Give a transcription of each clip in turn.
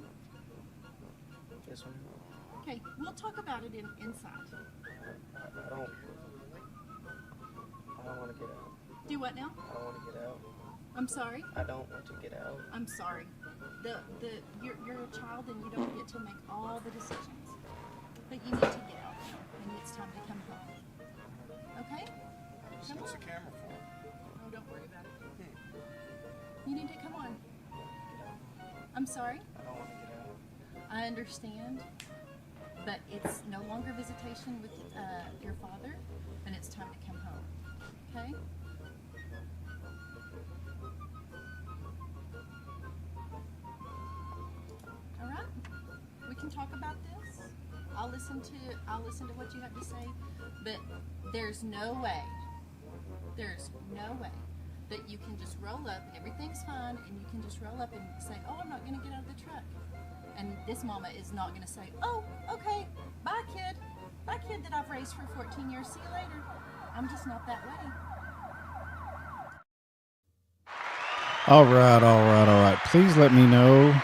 them? Yes, ma'am. Okay, we'll talk about it inside. I don't. I don't want to get out. Do what now? I don't want to get out. I'm sorry. I don't want to get out. I'm sorry. You're a child and you don't get to make all the decisions. But you need to get out now, and it's time to come home. Okay? Come What's on. the camera for? Oh, don't worry about it. You need to come on. I'm sorry. I don't want to get out. I understand, but it's no longer visitation with your father, and it's time to come home. Okay? All right. We can talk about this. I'll listen to what you have to say, but there's no way. There's no way that you can just roll up and everything's fine, and you can just roll up and say, "Oh, I'm not going to get out of the truck." And this mama is not going to say, "Oh, okay, bye, kid. Bye, kid that I've raised for 14 years. See you later." I'm just not that way. All right, all right, all right. Please let me know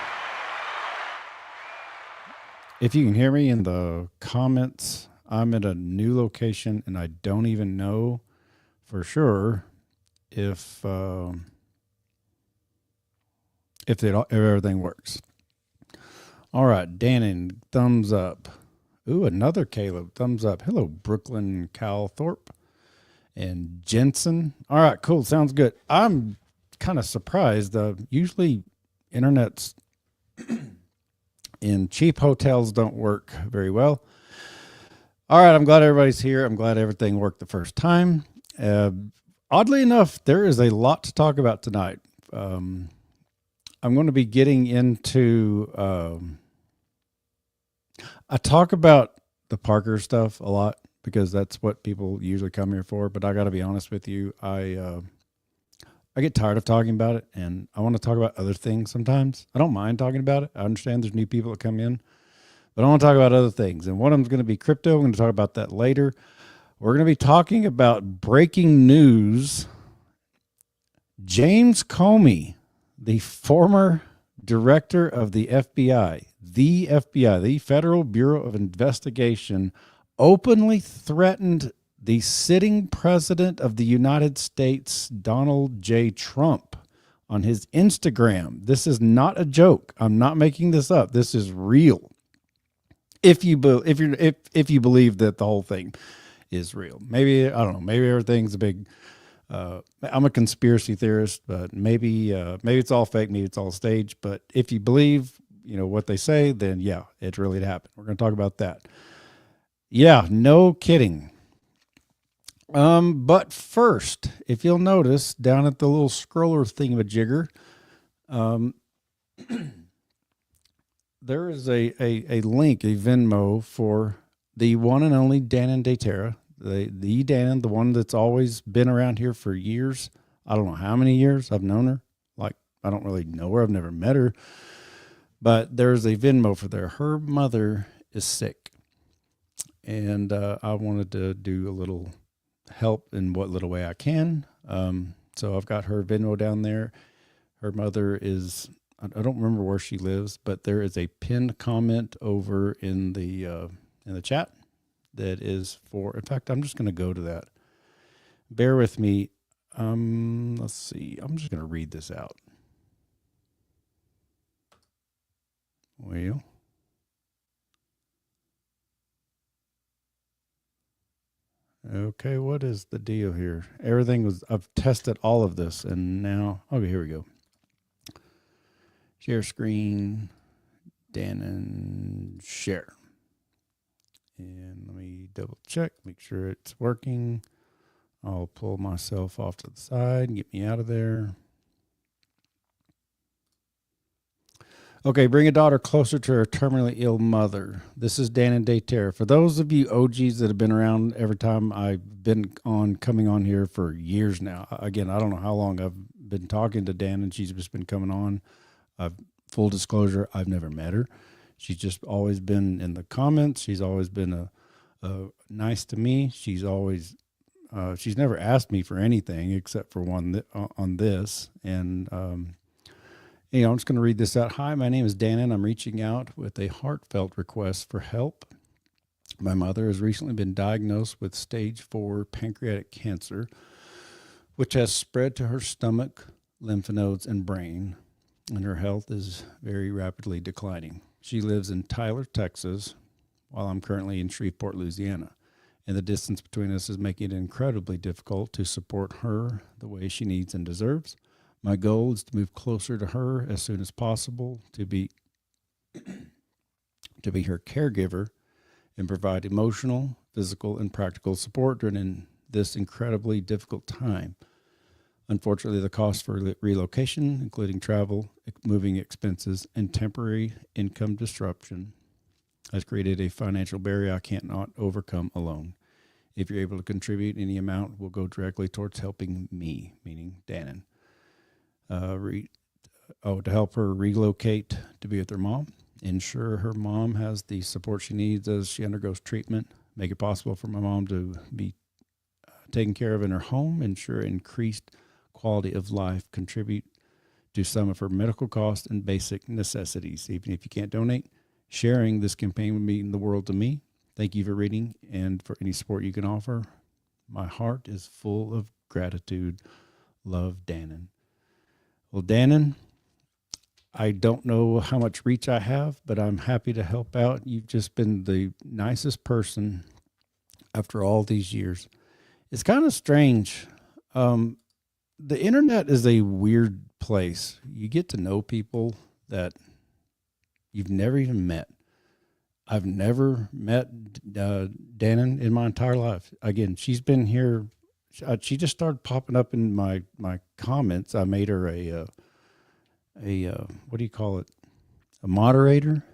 if you can hear me in the comments. I'm at a new location and I don't even know for sure if if everything works. All right, Dannon, thumbs up. Ooh, another Caleb, thumbs up. Hello, Brooklyn Calthorpe and Jensen. All right, cool. Sounds good. I'm kind of surprised. Usually internets in cheap hotels don't work very well. All right, I'm glad everybody's here. I'm glad everything worked the first time. Oddly enough, there is a lot to talk about tonight. I'm going to be getting into I talk about the Parker stuff a lot because that's what people usually come here for. But I got to be honest with you, I get tired of talking about it, and I want to talk about other things sometimes. I don't mind talking about it. I understand there's new people that come in, but I want to talk about other things. And one of them is going to be crypto. I'm going to talk about that later. We're going to be talking about breaking news. James Comey, the former director of the FBI, the Federal Bureau of Investigation, openly threatened the sitting president of the United States, Donald J. Trump, on his Instagram. This is not a joke. I'm not making this up. This is real. If you believe that the whole thing is real, maybe I don't know. Maybe everything's a big. I'm a conspiracy theorist, but maybe it's all fake. Maybe it's all staged. But if you believe, what they say, then yeah, it really happened. We're going to talk about that. Yeah, no kidding. But first, if you'll notice down at the little scroller thingamajigger, there is a link, a Venmo for the one and only Dannon Daytera, the Dannon, the one that's always been around here for years. I don't know how many years I've known her. Like, I don't really know her. I've never met her. But there's a Venmo for there. Her mother is sick. And I wanted to do a little help in what little way I can. So I've got her Venmo down there. Her mother is, I don't remember where she lives, but there is a pinned comment over in the chat that is for, in fact, I'm just going to go to that. Bear with me. Let's see. I'm just going to read this out. Well, okay, what is the deal here? Everything was, I've tested all of this, and now, okay, here we go. Share screen, Dannon, share. And let me double check, make sure it's working. I'll pull myself off to the side and get me out of there. Okay, bring a daughter closer to her terminally ill mother. This is Dannon Daytera. For those of you OGs that have been around every time I've been coming on here for years now. Again, I don't know how long I've been talking to Dannon. She's just been coming on. Full disclosure, I've never met her. She's just always been in the comments. She's always been nice to me. She's always, she's never asked me for anything except for one on this. And, I'm just going to read this out. Hi, my name is Dan, and I'm reaching out with a heartfelt request for help. My mother has recently been diagnosed with stage 4 pancreatic cancer, which has spread to her stomach, lymph nodes, and brain, and her health is very rapidly declining. She lives in Tyler, Texas, while I'm currently in Shreveport, Louisiana. And the distance between us is making it incredibly difficult to support her the way she needs and deserves. My goal is to move closer to her as soon as possible, to be her caregiver and provide emotional, physical, and practical support during this incredibly difficult time. Unfortunately, the cost for relocation, including travel, moving expenses, and temporary income disruption, has created a financial barrier I cannot overcome alone. If you're able to contribute any amount, will go directly towards helping me, meaning Dannon. To help her relocate to be with her mom, ensure her mom has the support she needs as she undergoes treatment, make it possible for my mom to be taken care of in her home, ensure increased quality of life, contribute to some of her medical costs and basic necessities. Even if you can't donate, sharing this campaign would mean the world to me. Thank you for reading and for any support you can offer. My heart is full of gratitude. Love, Dannon. Well, Dannon, I don't know how much reach I have, but I'm happy to help out. You've just been the nicest person after all these years. It's kind of strange. The internet is a weird place. You get to know people that you've never even met. I've never met Dannon in my entire life. Again, she's been here. She just started popping up in my comments. I made her a what do you call it? A moderator.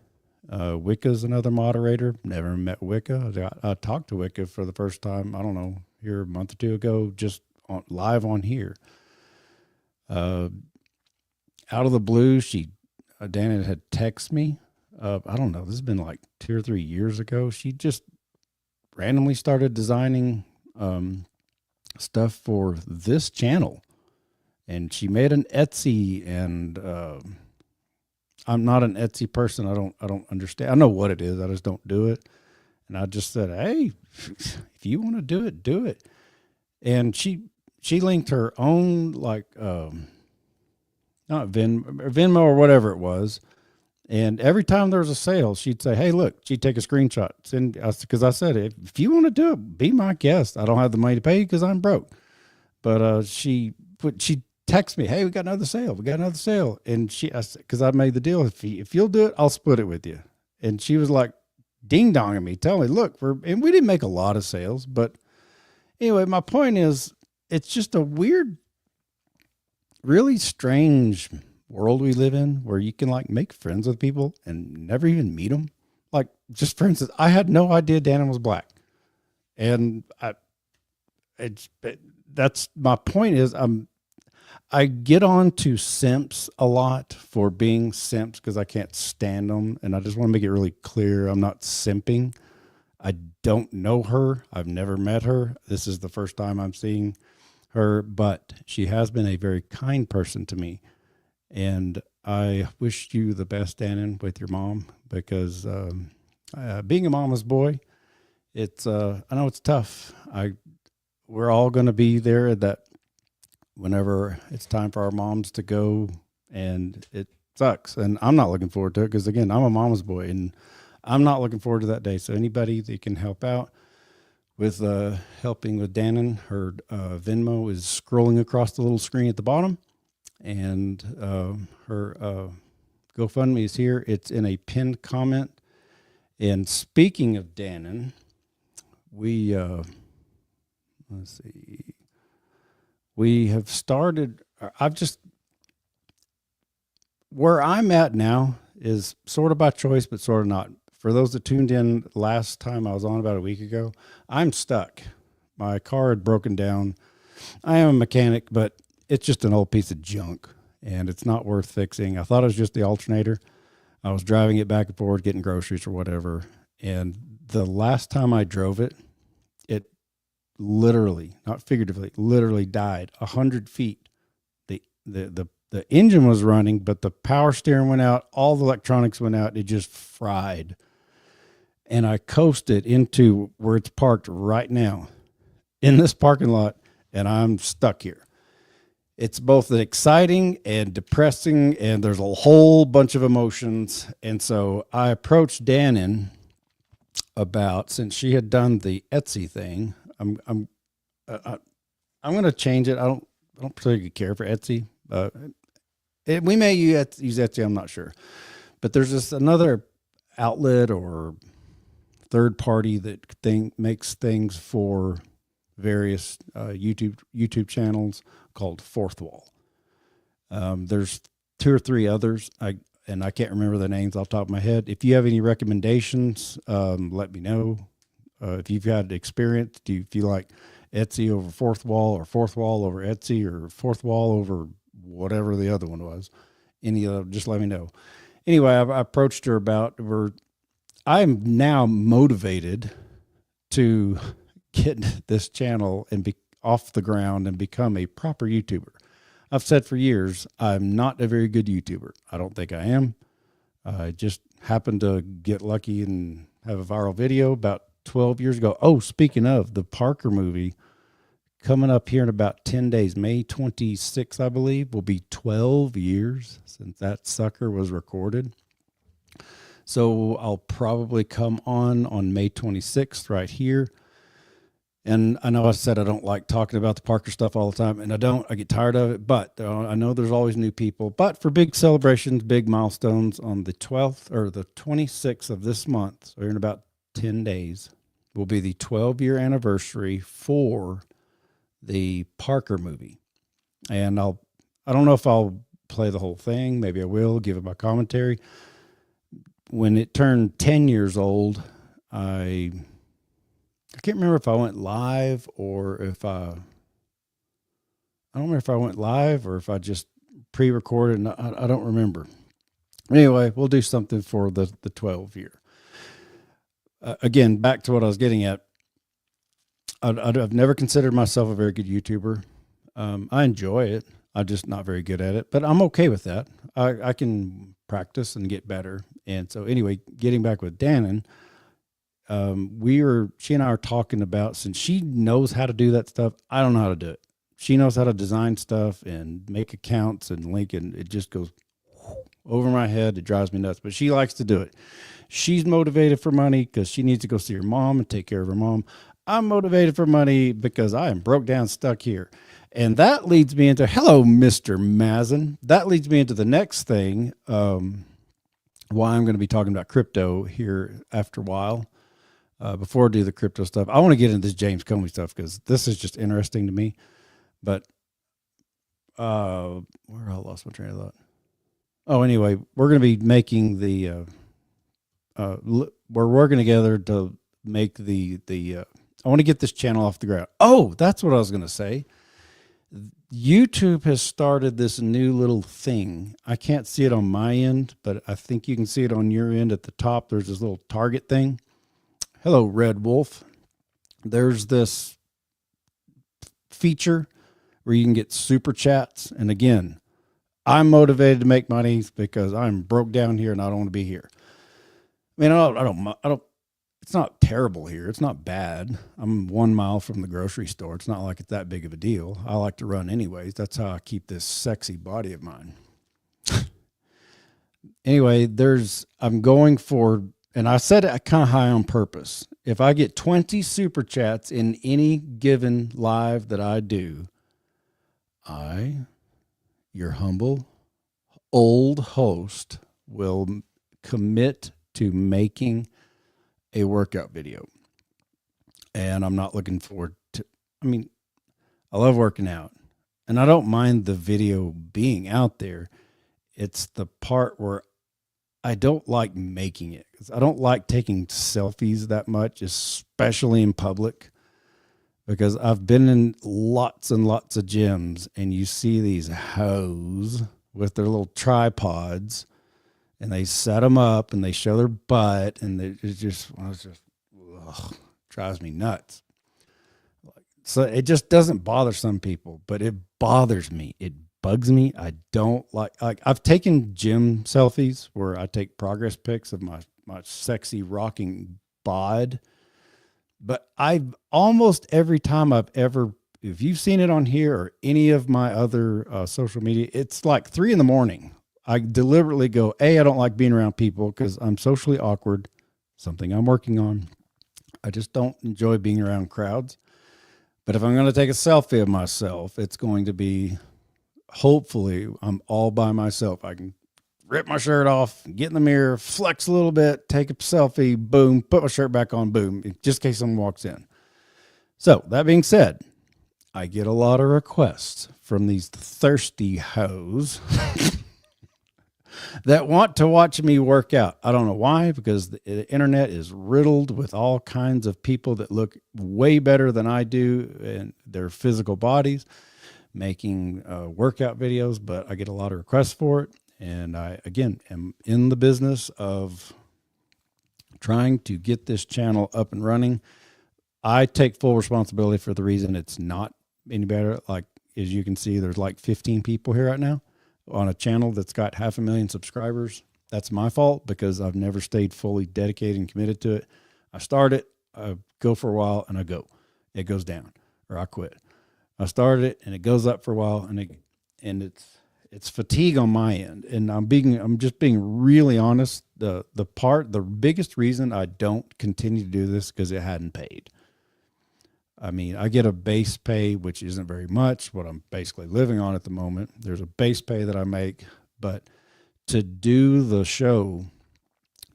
Wicca's another moderator. Never met Wicca. I talked to Wicca for the first time, I don't know, here a month or two ago, just live on here. Out of the blue, Dannon had texted me. I don't know, this has been like 2 or 3 years ago. She just randomly started designing stuff for this channel, and she made an Etsy, and I'm not an Etsy person. I don't understand. I know what it is. I just don't do it. And I just said, hey, if you want to do it, do it. And she linked her own, like, not Venmo or whatever it was. And every time there was a sale, she'd say, hey, look, she'd take a screenshot. Because I said, if you want to do it, be my guest. I don't have the money to pay you because I'm broke. But she texted me, hey, we got another sale. We got another sale. And because I made the deal, if you'll do it, I'll split it with you. And she was like ding-donging me, telling me, look, and we didn't make a lot of sales. But anyway, my point is, it's just a weird, really strange world we live in where you can like make friends with people and never even meet them. Like, just for instance, I had no idea Dannon was black. And that's my point is, I get on to simps a lot for being simps because I can't stand them. And I just want to make it really clear. I'm not simping. I don't know her. I've never met her. This is the first time I'm seeing her, but she has been a very kind person to me. And I wish you the best, Dannon, with your mom, because being a mama's boy, I know it's tough. We're all going to be there that whenever it's time for our moms to go, and it sucks. And I'm not looking forward to it because, again, I'm a mama's boy, and I'm not looking forward to that day. So anybody that can help out with helping with Dannon, her Venmo is scrolling across the little screen at the bottom. And her GoFundMe is here. It's in a pinned comment. And speaking of Dannon, we have started. Where I'm at now is sort of by choice, but sort of not. For those that tuned in last time I was on about a week ago, I'm stuck. My car had broken down. I am a mechanic, but it's just an old piece of junk, and it's not worth fixing. I thought it was just the alternator. I was driving it back and forth, getting groceries or whatever. And the last time I drove it, it literally, not figuratively, literally died 100 feet. The the engine was running, but the power steering went out. All the electronics went out. It just fried. And I coasted into where it's parked right now in this parking lot, and I'm stuck here. It's both exciting and depressing, and there's a whole bunch of emotions. And so I approached Dannon about, since she had done the Etsy thing, I'm going to change it. I don't particularly care for Etsy. We may use Etsy. I'm not sure, but there's just another outlet or third party that makes things for various YouTube channels called Fourth Wall. There's 2 or 3 others. I can't remember the names off the top of my head. If you have any recommendations, let me know. If you've had experience, do you feel like Etsy over Fourth Wall, or Fourth Wall over Etsy, or Fourth Wall over whatever the other one was? Any of them, just let me know. Anyway, I approached her about I'm now motivated to get this channel and be off the ground and become a proper YouTuber. I've said for years, I'm not a very good YouTuber. I don't think I am. I just happened to get lucky and have a viral video about 12 years ago. Oh, speaking of, the Parker movie coming up here in about 10 days, May 26th, I believe, will be 12 years since that sucker was recorded. So I'll probably come on May 26th right here. And I know I said I don't like talking about the Parker stuff all the time, and I get tired of it, but I know there's always new people. But for big celebrations, big milestones, on the 12th or the 26th of this month, so in about 10 days, will be the 12-year anniversary for the Parker movie. And I don't know if I'll play the whole thing. Maybe I will give it my commentary. When it turned 10 years old, I can't remember if I went live or if I don't remember if I went live or if I just pre-recorded. And I don't remember. Anyway, we'll do something for the 12 year. Again, back to what I was getting at. I've never considered myself a very good YouTuber. I enjoy it. I'm just not very good at it, but I'm okay with that. I can practice and get better. And so anyway, getting back with Dannon, she and I are talking about, since she knows how to do that stuff, I don't know how to do it. She knows how to design stuff and make accounts and link, and it just goes over my head. It drives me nuts, but she likes to do it. She's motivated for money because she needs to go see her mom and take care of her mom. I'm motivated for money because I am broke down, stuck here. And that leads me into, hello, Mr. Mazin. That leads me into the next thing, why I'm going to be talking about crypto here after a while. Before I do the crypto stuff, I want to get into this James Comey stuff because this is just interesting to me. But where I lost my train of thought. Oh, anyway, we're going to be making we're working together to make I want to get this channel off the ground. Oh, that's what I was going to say. YouTube has started this new little thing. I can't see it on my end, but I think you can see it on your end at the top. There's this little target thing. Hello, Red Wolf. There's this feature where you can get super chats. And again, I'm motivated to make money because I'm broke down here and I don't want to be here. I mean, I don't, it's not terrible here. It's not bad. I'm 1 mile from the grocery store. It's not like it's that big of a deal. I like to run anyways. That's how I keep this sexy body of mine. Anyway, I'm going for, and I said it kind of high on purpose. If I get 20 super chats in any given live that I do, your humble old host, will commit to making a workout video. And I'm not looking forward to, I love working out and I don't mind the video being out there. It's the part where I don't like making it. I don't like taking selfies that much, especially in public, because I've been in lots and lots of gyms and you see these hoes with their little tripods and they set them up and they show their butt and it just drives me nuts. So it just doesn't bother some people, but it bothers me. It bugs me. I don't like I've taken gym selfies where I take progress pics of my sexy rocking bod. But I've almost every time if you've seen it on here or any of my other social media, it's like 3 a.m. I deliberately go, I don't like being around people because I'm socially awkward, something I'm working on. I just don't enjoy being around crowds. But if I'm going to take a selfie of myself, it's going to be, hopefully, I'm all by myself. I can rip my shirt off, get in the mirror, flex a little bit, take a selfie, boom, put my shirt back on, boom, just in case someone walks in. So that being said, I get a lot of requests from these thirsty hoes that want to watch me work out. I don't know why, because the internet is riddled with all kinds of people that look way better than I do in their physical bodies making workout videos, but I get a lot of requests for it. And I, again, am in the business of trying to get this channel up and running. I take full responsibility for the reason it's not any better. Like, as you can see, there's like 15 people here right now on a channel that's got 500,000 subscribers. That's my fault because I've never stayed fully dedicated and committed to it. I start it, I go for a while, and I go. It goes down, or I quit. I started it, and it goes up for a while, and it's fatigue on my end. And I'm just being really honest. The biggest reason I don't continue to do this because it hadn't paid. I mean, I get a base pay, which isn't very much, what I'm basically living on at the moment. There's a base pay that I make, but to do the show,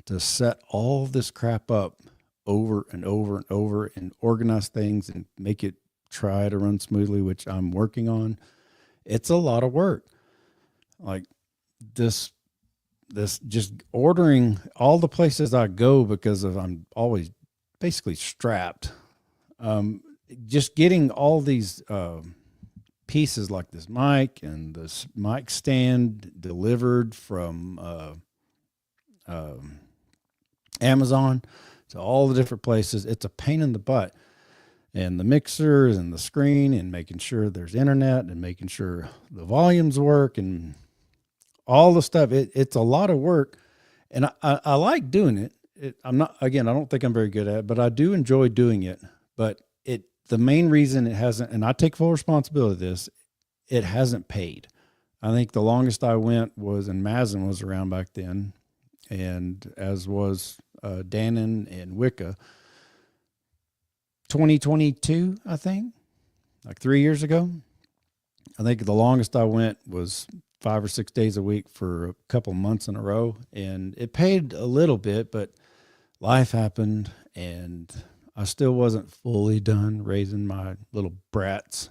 to set all this crap up over and over and over and organize things and make it try to run smoothly, which I'm working on, it's a lot of work. Like this just ordering all the places I go because I'm always basically strapped. Just getting all these pieces like this mic and this mic stand delivered from Amazon to all the different places. It's a pain in the butt. And the mixers and the screen and making sure there's internet and making sure the volumes work and all the stuff. It's a lot of work. And I like doing it. I don't think I'm very good at it, but I do enjoy doing it. But the main reason it hasn't, and I take full responsibility of this, it hasn't paid. I think the longest I went was, and Mazin was around back then, and as was Dannon and Wicca. 2022, I think, like 3 years ago. I think the longest I went was 5 or 6 days a week for a couple months in a row, and it paid a little bit, but life happened, and I still wasn't fully done raising my little brats.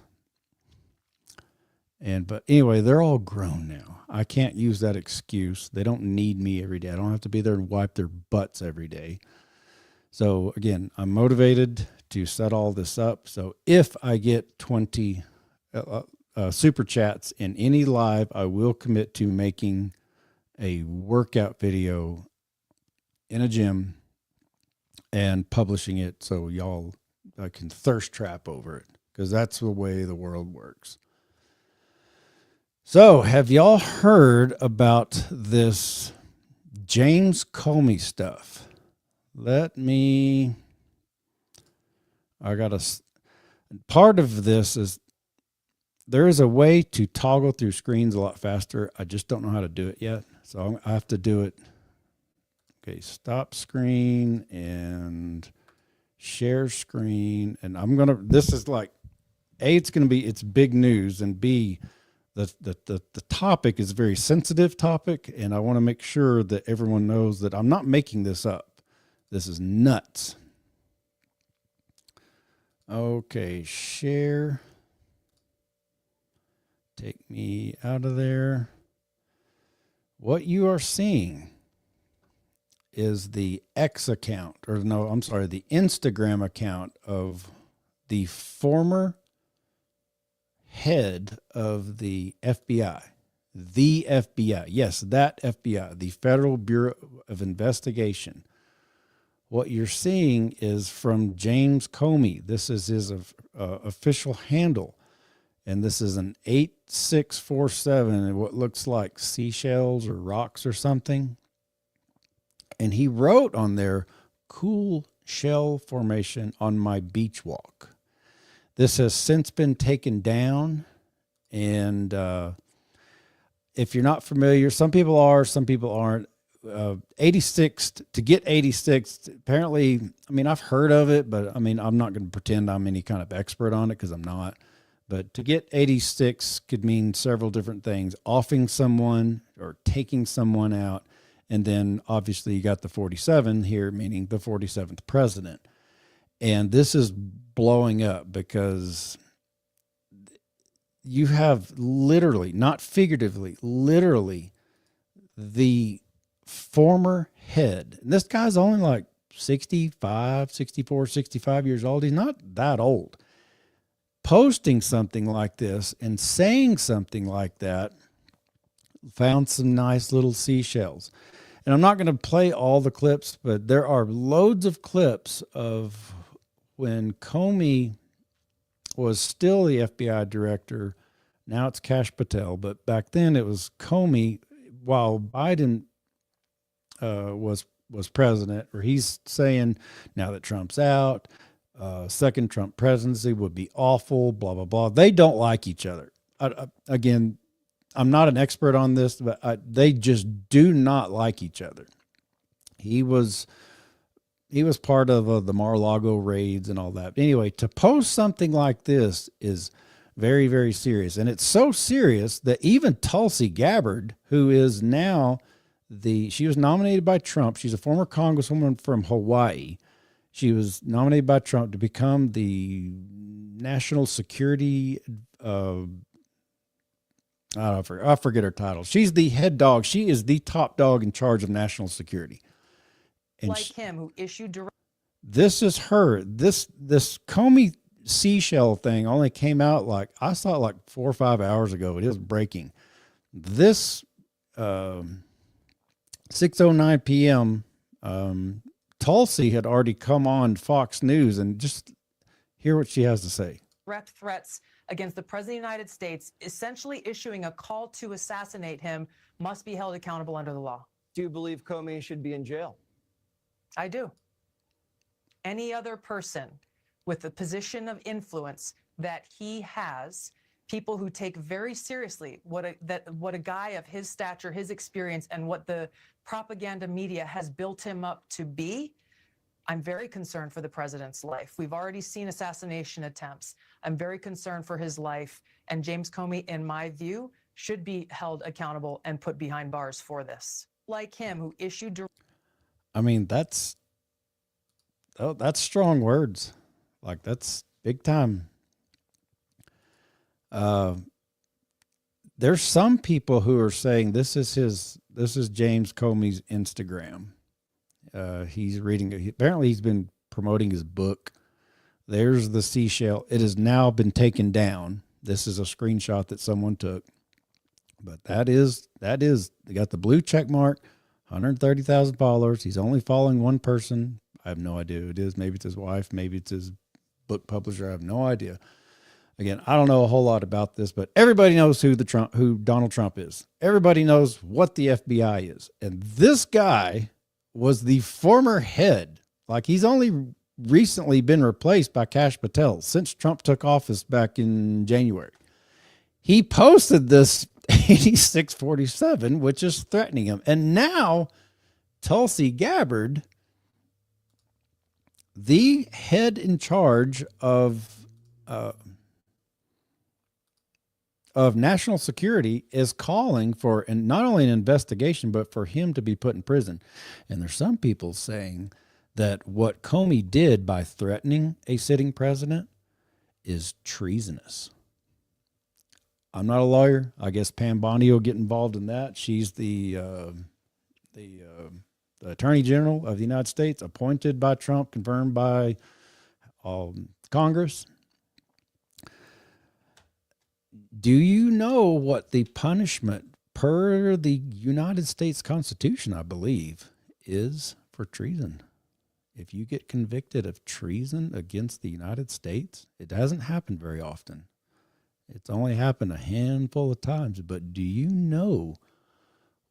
But anyway, they're all grown now. I can't use that excuse. They don't need me every day. I don't have to be there and wipe their butts every day. So again, I'm motivated to set all this up. So if I get 20 super chats in any live, I will commit to making a workout video in a gym and publishing it so y'all can thirst trap over it, because that's the way the world works. So have y'all heard about this James Comey stuff? Part of this is there is a way to toggle through screens a lot faster. I just don't know how to do it yet. So I have to do it. Okay, stop screen and share screen. And this is like, A, it's big news, and B, the topic is a very sensitive topic. And I want to make sure that everyone knows that I'm not making this up. This is nuts. Okay, share. Take me out of there. What you are seeing is the the Instagram account of the former head of the FBI. The FBI. Yes, that FBI, the Federal Bureau of Investigation. What you're seeing is from James Comey. This is his official handle. and this is an 8647 and what looks like seashells or rocks or something. And he wrote on there, "Cool shell formation on my beach walk." This has since been taken down. And if you're not familiar, some people are, some people aren't. 86, to get 86, apparently, I mean, I've heard of it, but I mean, I'm not going to pretend I'm any kind of expert on it because I'm not. But to get 86 could mean several different things: offing someone or taking someone out. And then obviously you got the 47 here, meaning the 47th president. And this is blowing up because you have literally, not figuratively, literally the former head. And this guy's only like 65, 64, 65 years old. He's not that old. Posting something like this and saying something like that, found some nice little seashells. And I'm not going to play all the clips, but there are loads of clips of when Comey was still the FBI director. Now it's Kash Patel, but back then it was Comey while Biden was president, or he's saying now that Trump's out, second Trump presidency would be awful, blah, blah, blah. They don't like each other. Again, I'm not an expert on this, but they just do not like each other. He was part of the Mar-a-Lago raids and all that. Anyway, to post something like this is very, very serious. And it's so serious that even Tulsi Gabbard, who is now she was nominated by Trump. She's a former congresswoman from Hawaii. She was nominated by Trump to become the national security, I forget her title. She's the head dog. She is the top dog in charge of national security. And like him, who issued direct. This is her. This Comey seashell thing only came out I saw it like 4 or 5 hours ago. It is breaking. This 6:09 p.m. Tulsi had already come on Fox News, and just hear what she has to say. Direct threats against the President of the United States, essentially issuing a call to assassinate him, must be held accountable under the law. Do you believe Comey should be in jail? I do. Any other person with the position of influence that he has, people who take very seriously what a guy of his stature, his experience, and what the propaganda media has built him up to be, I'm very concerned for the president's life. We've already seen assassination attempts. I'm very concerned for his life. And James Comey, in my view, should be held accountable and put behind bars for this. Like him, who issued... I mean, that's strong words. Like, that's big time. There's some people who are saying this is James Comey's Instagram. He's reading it. Apparently he's been promoting his book. There's the seashell. It has now been taken down. This is a screenshot that someone took, but that is, they got the blue check mark, 130,000 followers. He's only following one person. I have no idea who it is. Maybe it's his wife. Maybe it's his book publisher. I have no idea. Again, I don't know a whole lot about this, but everybody knows who Donald Trump is. Everybody knows what the FBI is. And this guy was the former head. Like, he's only recently been replaced by Kash Patel since Trump took office back in January. He posted this 8647, which is threatening him. And now Tulsi Gabbard, the head in charge of national security, is calling for not only an investigation, but for him to be put in prison. And there's some people saying that what Comey did by threatening a sitting president is treasonous. I'm not a lawyer. I guess Pam Bondi will get involved in that. She's the Attorney General of the United States, appointed by Trump, confirmed by Congress. Do you know what the punishment per the United States Constitution, I believe, is for treason? If you get convicted of treason against the United States, it hasn't happened very often. It's only happened a handful of times, but do you know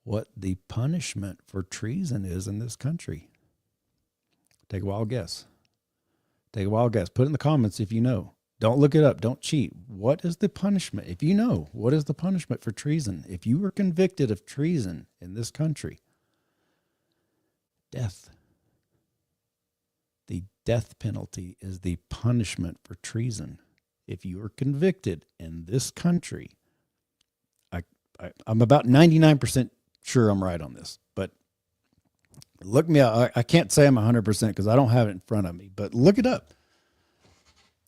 what the punishment for treason is in this country? Take a wild guess. Take a wild guess. Put it in the comments if you know. Don't look it up. Don't cheat. What is the punishment? If you know, what is the punishment for treason? If you were convicted of treason in this country, death. The death penalty is the punishment for treason. If you are convicted in this country, I'm about 99% sure I'm right on this, but look me up. I can't say I'm 100% because I don't have it in front of me, but look it up.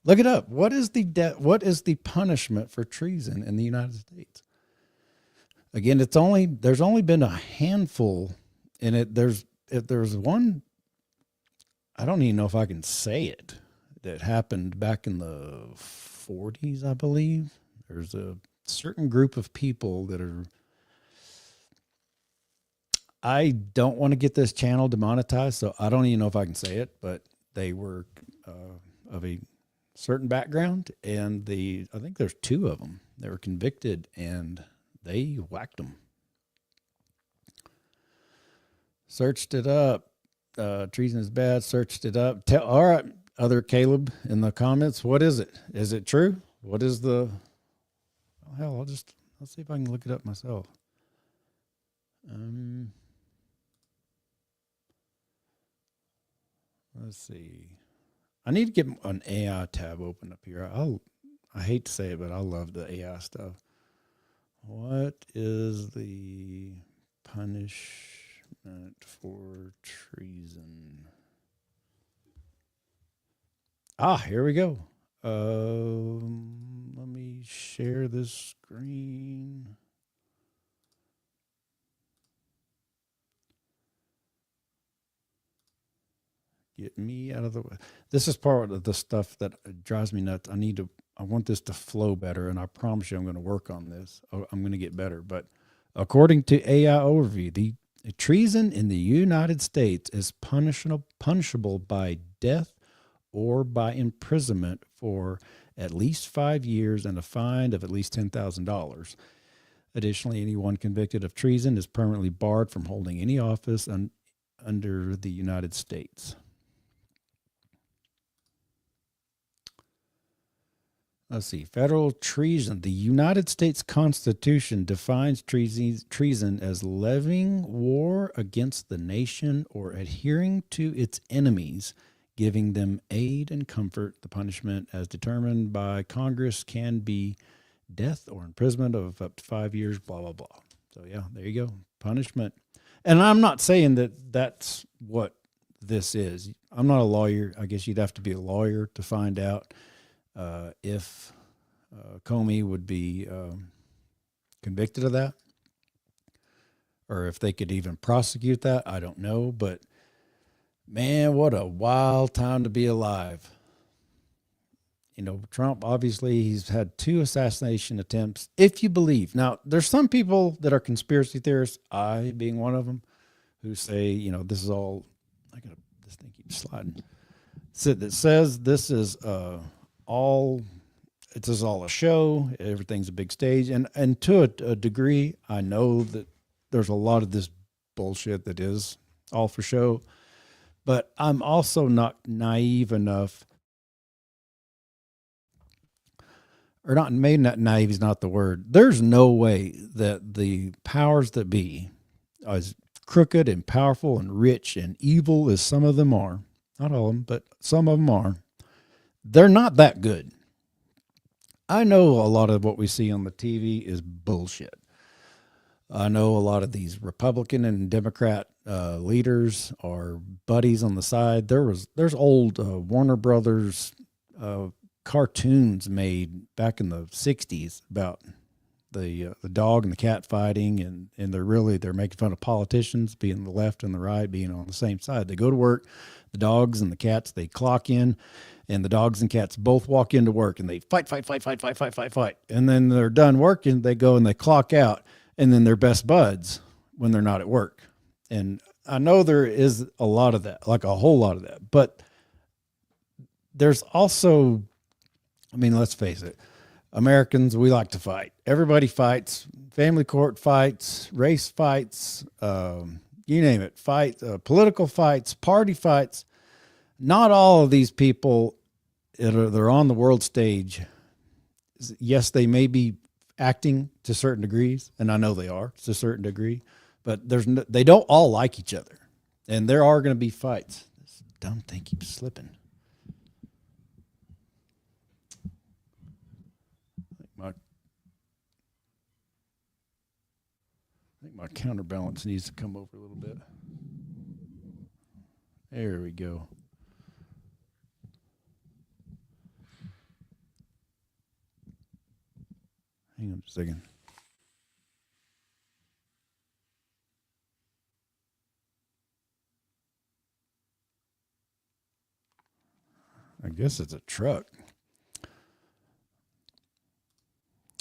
Look it up. What is the punishment for treason in the United States? Again, there's only been a handful in it. There's one, I don't even know if I can say it, that happened back in the 40s, I believe. There's a certain group of people that are, I don't want to get this channel demonetized, so I don't even know if I can say it, but they were of a certain background, and I think there's two of them. They were convicted, and they whacked them. Searched it up. Treason is bad. Searched it up. All right, other Caleb in the comments, what is it? Is it true? What is the? Oh, hell, I'll see if I can look it up myself. Let's see. I need to get an AI tab open up here. I hate to say it, but I love the AI stuff. What is the punishment for treason? Here we go. Let me share this screen. Get me out of the way. This is part of the stuff that drives me nuts. I want this to flow better, and I promise you I'm going to work on this. I'm going to get better. But according to AI Overview, the treason in the United States is punishable by death or by imprisonment for at least 5 years and a fine of at least $10,000. Additionally, anyone convicted of treason is permanently barred from holding any office under the United States. Let's see. Federal treason. The United States Constitution defines treason as levying war against the nation or adhering to its enemies, giving them aid and comfort. The punishment, as determined by Congress, can be death or imprisonment of up to 5 years, blah, blah, blah. So, yeah, there you go. Punishment. And I'm not saying that that's what this is. I'm not a lawyer. I guess you'd have to be a lawyer to find out if Comey would be convicted of that, or if they could even prosecute that. I don't know, but man, what a wild time to be alive. You know, Trump, obviously, he's had 2 assassination attempts, if you believe. Now, there's some people that are conspiracy theorists, I being one of them, who say, you know, this is all, this thing keeps sliding. That says this is all a show, everything's a big stage. And to a degree, I know that there's a lot of this bullshit that is all for show, but I'm also not naive enough, or not, maybe not naive is not the word. There's no way that the powers that be, as crooked and powerful and rich and evil as some of them are, not all of them, but some of them are, they're not that good. I know a lot of what we see on the TV is bullshit. I know a lot of these Republican and Democrat leaders are buddies on the side. There's old Warner Brothers cartoons made back in the 60s about the dog and the cat fighting, and they're making fun of politicians being the left and the right being on the same side. They go to work, the dogs and the cats, they clock in, and the dogs and cats both walk into work and they fight. And then they're done working, they go and they clock out, and then they're best buds when they're not at work. And I know there is a lot of that, like a whole lot of that, but there's also, I mean, let's face it, Americans, we like to fight. Everybody fights. Family court fights, race fights, you name it. Political fights, party fights. Not all of these people they're on the world stage. Yes, they may be acting to certain degrees, and I know they are to a certain degree, but they don't all like each other, and there are going to be fights. This dumb thing keeps slipping. I think my counterbalance needs to come over a little bit. There we go. Hang on a second. I guess it's a truck.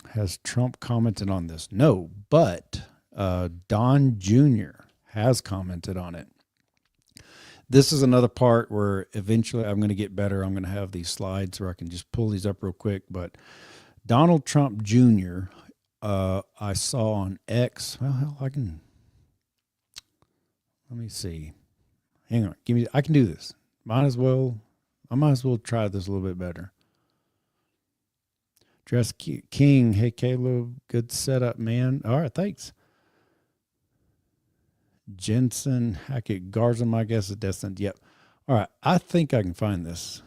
Has Trump commented on this? No, but Don Jr. has commented on it. This is another part where eventually I'm going to get better. I'm going to have these slides where I can just pull these up real quick, but Donald Trump Jr., I saw on X. Well, hell, let me see. Hang on. I can do this. I might as well try this a little bit better. Dress King. Hey, Caleb. Good setup, man. All right. Thanks. Jensen Hackett Garza, my guess is destined. Yep. All right. I think I can find this.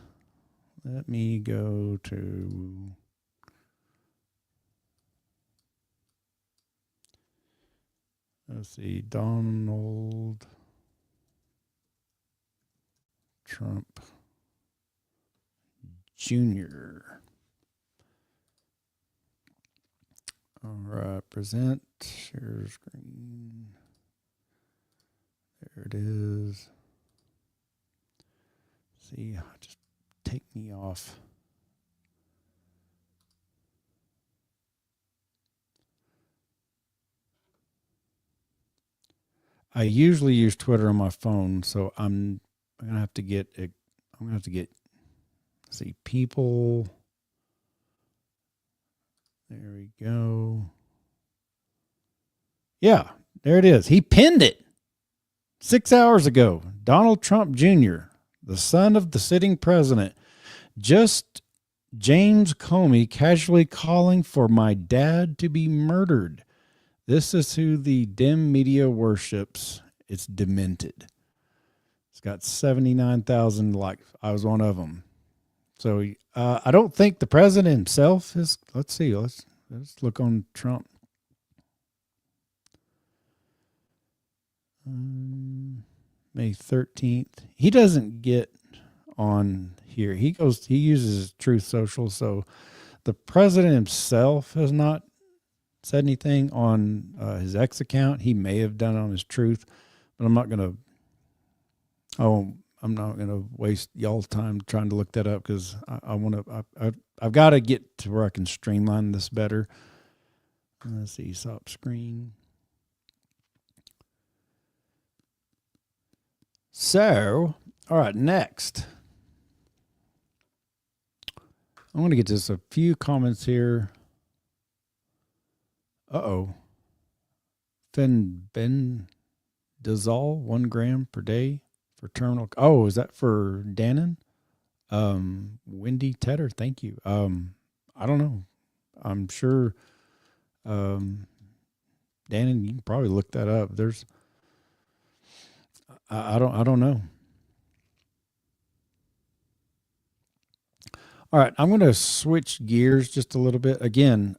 Let me go to... Let's see, Donald Trump Jr. All right, present, share screen. There it is. See, just take me off. I usually use Twitter on my phone, so I'm gonna have to get. See, people. There we go. Yeah, there it is. He pinned it 6 hours ago. Donald Trump Jr., the son of the sitting president, just James Comey casually calling for my dad to be murdered. This is who the dim media worships. It's demented. It's got 79,000 likes. I was one of them. So I don't think the president himself is. Let's see. Let's look on Trump. May 13th. He doesn't get on here. He uses Truth Social. So the president himself has not said anything on his X account. He may have done it on his Truth, but I'm not gonna waste y'all's time trying to look that up because I've got to get to where I can streamline this better. Let's see, stop screen. So, all right, next. I want to get just a few comments here. Fenbendazole, 1 gram per day for terminal. Oh, is that for Dannon? Wendy Tedder, thank you. I don't know. I'm sure, Dannon, you can probably look that up. I don't know. All right, I'm going to switch gears just a little bit. Again,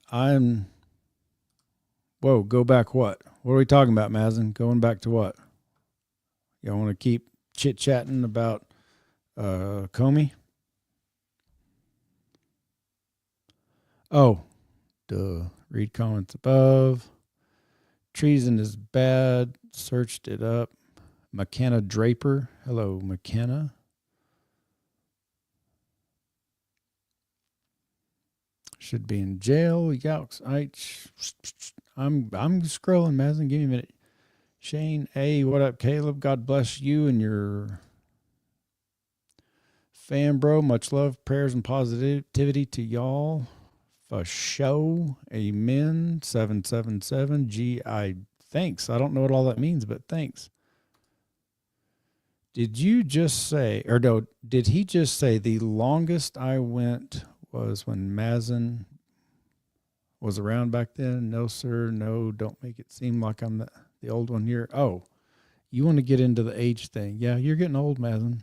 go back what? What are we talking about, Mazen? Going back to what? Y'all want to keep chit-chatting about Comey? Oh, duh. Read comments above. Treason is bad. Searched it up. McKenna Draper. Hello, McKenna. Should be in jail. I'm scrolling, Mazen. Give me a minute. Shane A, what up, Caleb? God bless you and your fan, bro. Much love, prayers, and positivity to y'all. for show. Amen. 777 GI. Thanks. I don't know what all that means, but thanks. Did you just say, or no, did he just say the longest I went was when Mazen was around back then? No, sir. No, don't make it seem like I'm the old one here. Oh, you want to get into the age thing. Yeah, you're getting old, Mazen.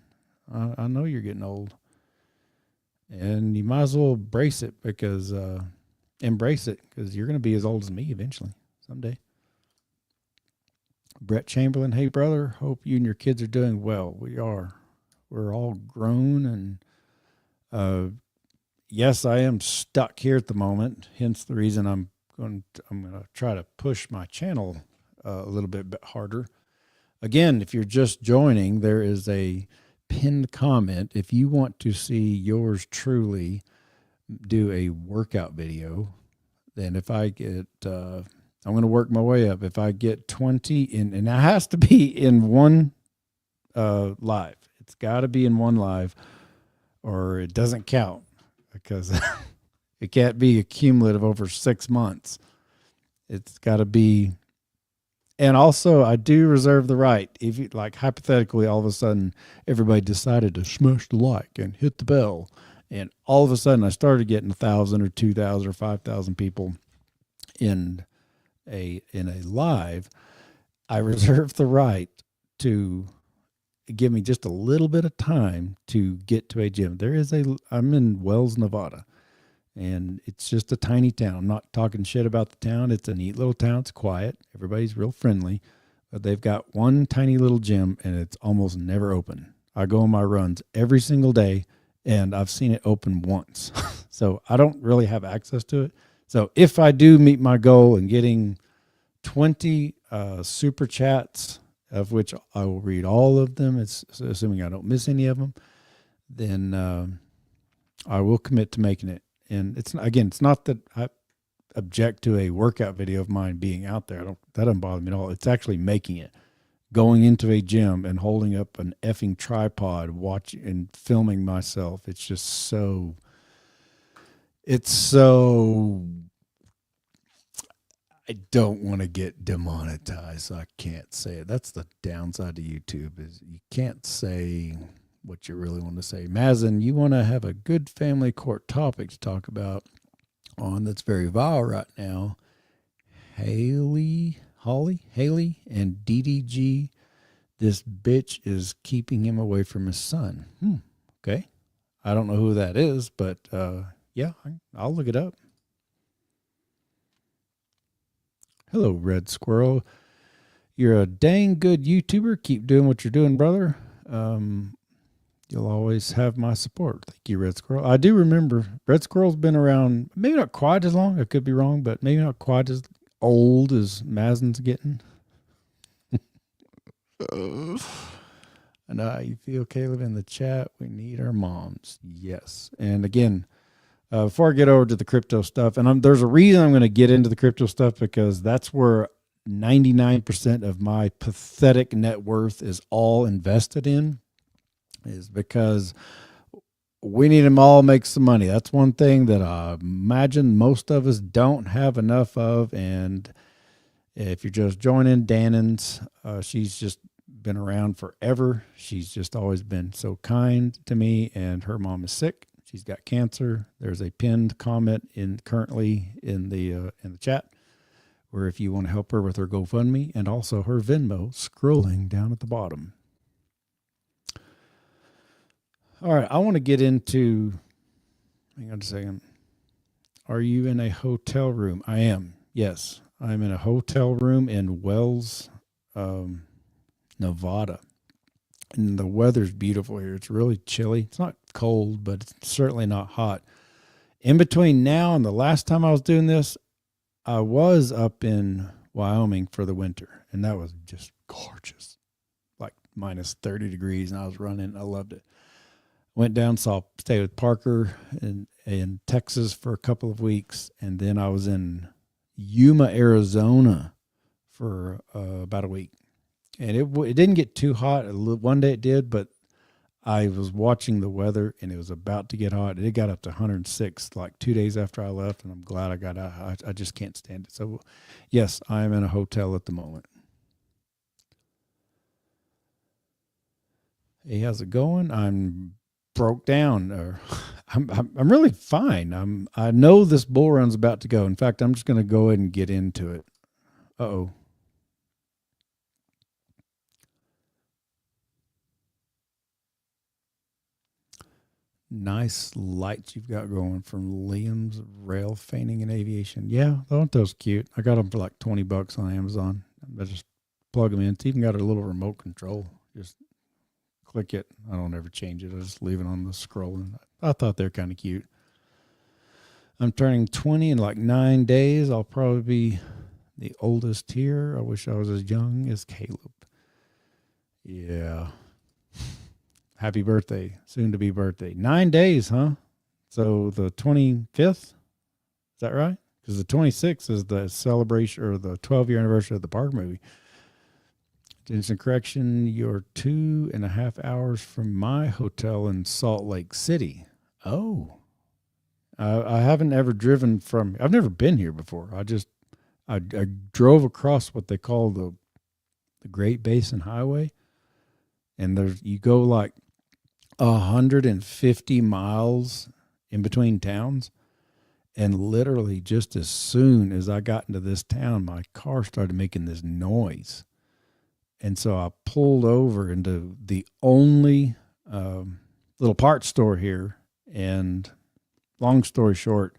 I know you're getting old. And you might as well embrace it because you're going to be as old as me eventually, someday. Brett Chamberlain, hey, brother, hope you and your kids are doing well. We are. We're all grown, and yes, I am stuck here at the moment, hence the reason I'm going to try to push my channel a little bit harder. Again, if you're just joining, there is a pinned comment. If you want to see yours truly do a workout video, then if I get I'm going to work my way up. If I get 20 in, and it has to be in one live. It's got to be in one live or it doesn't count because it can't be a cumulative over 6 months. It's got to be. And also, I do reserve the right, if you, like, hypothetically, all of a sudden, everybody decided to smash the like and hit the bell, and all of a sudden, I started getting 1,000 or 2,000 or 5,000 people in a live. I reserve the right to give me just a little bit of time to get to a gym. I'm in Wells, Nevada. And it's just a tiny town. I'm not talking shit about the town. It's a neat little town. It's quiet. Everybody's real friendly. But they've got one tiny little gym, and it's almost never open. I go on my runs every single day, and I've seen it open once. So I don't really have access to it. So if I do meet my goal in getting 20 super chats, of which I will read all of them, it's assuming I don't miss any of them, then I will commit to making it. And it's not that I object to a workout video of mine being out there. That doesn't bother me at all. It's actually making it, going into a gym and holding up an effing tripod, watching and filming myself. It's just so. I don't want to get demonetized, so I can't say it. That's the downside to YouTube, is you can't say what you really want to say. Mazen, you want to have a good family court topic to talk about on that's very viral right now. Haley, and DDG, this bitch is keeping him away from his son. Okay. I don't know who that is, but yeah, I'll look it up. Hello, Red Squirrel. You're a dang good YouTuber. Keep doing what you're doing, brother. You'll always have my support. Thank you, Red Squirrel. I do remember Red Squirrel's been around, maybe not quite as long. I could be wrong, but maybe not quite as old as Mazen's getting. I know how you feel, Caleb, in the chat. We need our moms. Yes. And again, before I get over to the crypto stuff, and there's a reason I'm going to get into the crypto stuff, because that's where 99% of my pathetic net worth is all invested in. Is because we need them all make some money. That's one thing that I imagine most of us don't have enough of. And if you're just joining Dannon's, she's just been around forever. She's just always been so kind to me, and her mom is sick. She's got cancer. There's a pinned comment currently in the chat, where if you want to help her with her GoFundMe, and also her Venmo scrolling down at the bottom. All right, I want to get into, hang on a second. Are you in a hotel room? I am. Yes, I'm in a hotel room in Wells, Nevada. And the weather's beautiful here. It's really chilly. It's not cold, but it's certainly not hot. In between now and the last time I was doing this, I was up in Wyoming for the winter, and that was just gorgeous. Like minus 30 degrees, and I was running. I loved it. Went down, stayed with Parker in Texas for a couple of weeks, and then I was in Yuma, Arizona for about a week. And it didn't get too hot. One day it did, but I was watching the weather and it was about to get hot. It got up to 106 like 2 days after I left, and I'm glad I got out. I just can't stand it. So, yes, I am in a hotel at the moment. Hey, how's it going? I'm broke down, or I'm really fine. I know this bull run's about to go. In fact, I'm just going to go ahead and get into it. Uh-oh. Nice lights you've got going from Liam's Rail Feigning and Aviation. Yeah, aren't those cute? I got them for like $20 on Amazon. I just plug them in. It's even got a little remote control. Just click it. I don't ever change it. I just leave it on the scrolling. I thought they're kind of cute. I'm turning 20 in like 9 days. I'll probably be the oldest here. I wish I was as young as Caleb. Yeah. Happy birthday. Soon to be birthday. 9 days, huh? So the 25th? Is that right? Because the 26th is the celebration or the 12-year anniversary of the Park movie. Instant correction, you're 2.5 hours from my hotel in Salt Lake City. Oh. I haven't ever driven from, I've never been here before. I drove across what they call the Great Basin Highway. And you go like 150 miles in between towns. And literally just as soon as I got into this town, my car started making this noise. And so I pulled over into the only little parts store here. And long story short,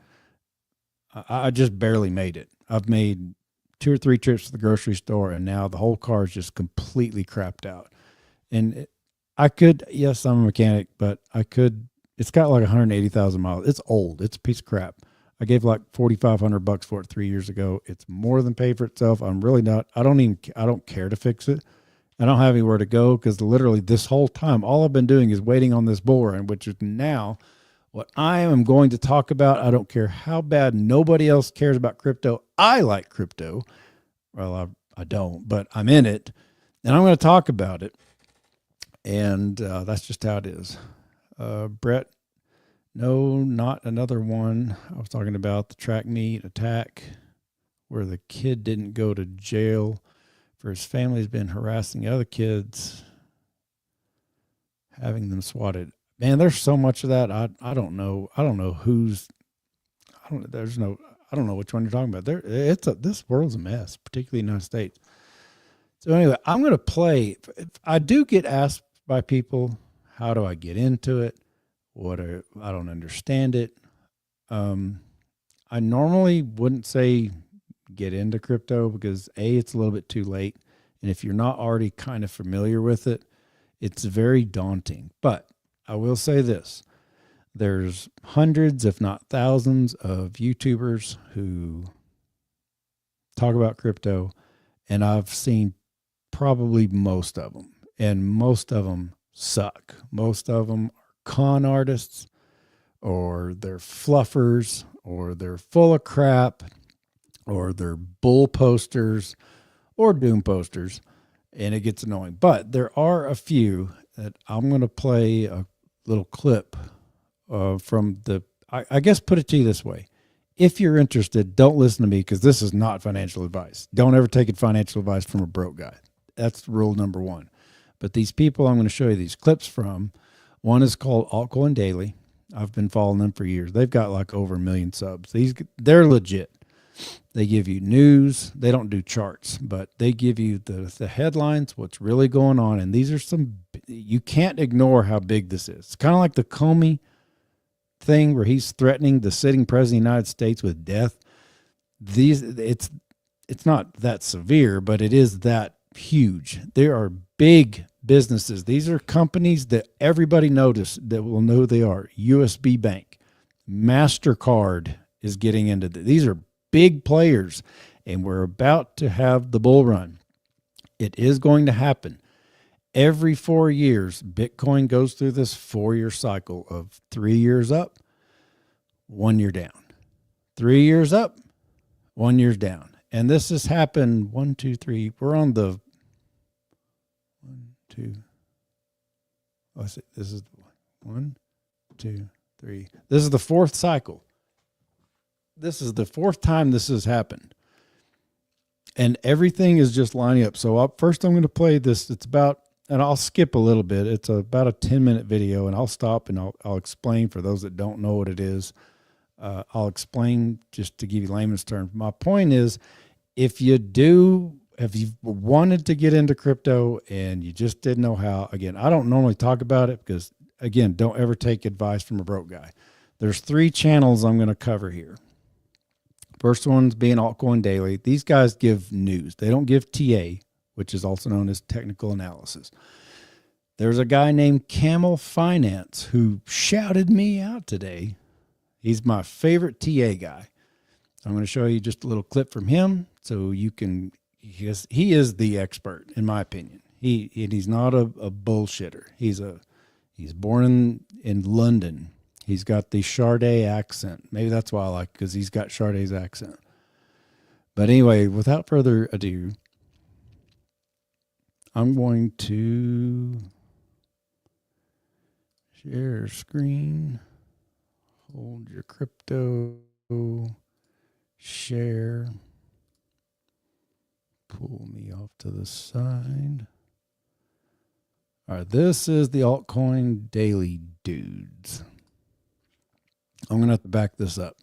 I just barely made it. I've made 2 or 3 trips to the grocery store, and now the whole car is just completely crapped out. And yes, I'm a mechanic, but it's got like 180,000 miles. It's old. It's a piece of crap. I gave like $4,500 for it 3 years ago. It's more than paid for itself. I'm really not, I don't care to fix it. I don't have anywhere to go because literally this whole time, all I've been doing is waiting on this bull run, which is now what I am going to talk about. I don't care how bad nobody else cares about crypto. I like crypto. Well, I don't, but I'm in it and I'm going to talk about it. And that's just how it is. Brett, no, not another one. I was talking about the track meet attack where the kid didn't go to jail for his family's been harassing other kids, having them swatted. Man, there's so much of that. I don't know. I don't know which one you're talking about. This world's a mess, particularly in the United States. So anyway, I'm going to play. I do get asked by people, how do I get into it? I don't understand it. I normally wouldn't say get into crypto because it's a little bit too late. And if you're not already kind of familiar with it, it's very daunting. But I will say this, there's hundreds, if not thousands of YouTubers who talk about crypto, and I've seen probably most of them, and most of them suck. Most of them are con artists, or they're fluffers, or they're full of crap, or they're bull posters or doom posters, and it gets annoying. But there are a few that I'm going to play a little clip from I guess put it to you this way. If you're interested, don't listen to me because this is not financial advice. Don't ever take financial advice from a broke guy. That's rule number 1. But these people I'm going to show you these clips from, one is called Altcoin Daily. I've been following them for years. They've got like over 1 million subs. They're legit. They give you news. They don't do charts, but they give you the headlines, what's really going on. And these are you can't ignore how big this is. It's kind of like the Comey thing where he's threatening the sitting president of the United States with death. It's not that severe, but it is that huge. There are big businesses. These are companies that everybody knows that will know who they are. USB Bank, MasterCard is getting into these are big players, and we're about to have the bull run. It is going to happen. Every 4 years, Bitcoin goes through this 4-year cycle of 3 years up, 1 year down. 3 years up, 1 year down. And this has happened 1, 2, 3. We're on the 1, 2. Let's see. This is 1, 2, 3. This is the fourth cycle. This is the fourth time this has happened. And everything is just lining up. So first I'm going to play this. It's about, and I'll skip a little bit. It's about a 10-minute video, and I'll stop and I'll explain for those that don't know what it is. I'll explain just to give you layman's terms. My point is, if you've wanted to get into crypto and you just didn't know how, again, I don't normally talk about it because, again, don't ever take advice from a broke guy. There's 3 channels I'm going to cover here. First one's being Altcoin Daily. These guys give news. They don't give TA, which is also known as technical analysis. There's a guy named Camel Finance who shouted me out today. He's my favorite TA guy. So I'm going to show you just a little clip from him so you can, he is the expert in my opinion. He's not a bullshitter. He's born in London. He's got the Sade accent. Maybe that's why I like, because he's got Sade's accent. But anyway, without further ado, I'm going to share screen, hold your crypto, share, pull me off to the side. All right, this is the Altcoin Daily dudes. I'm going to have to back this up.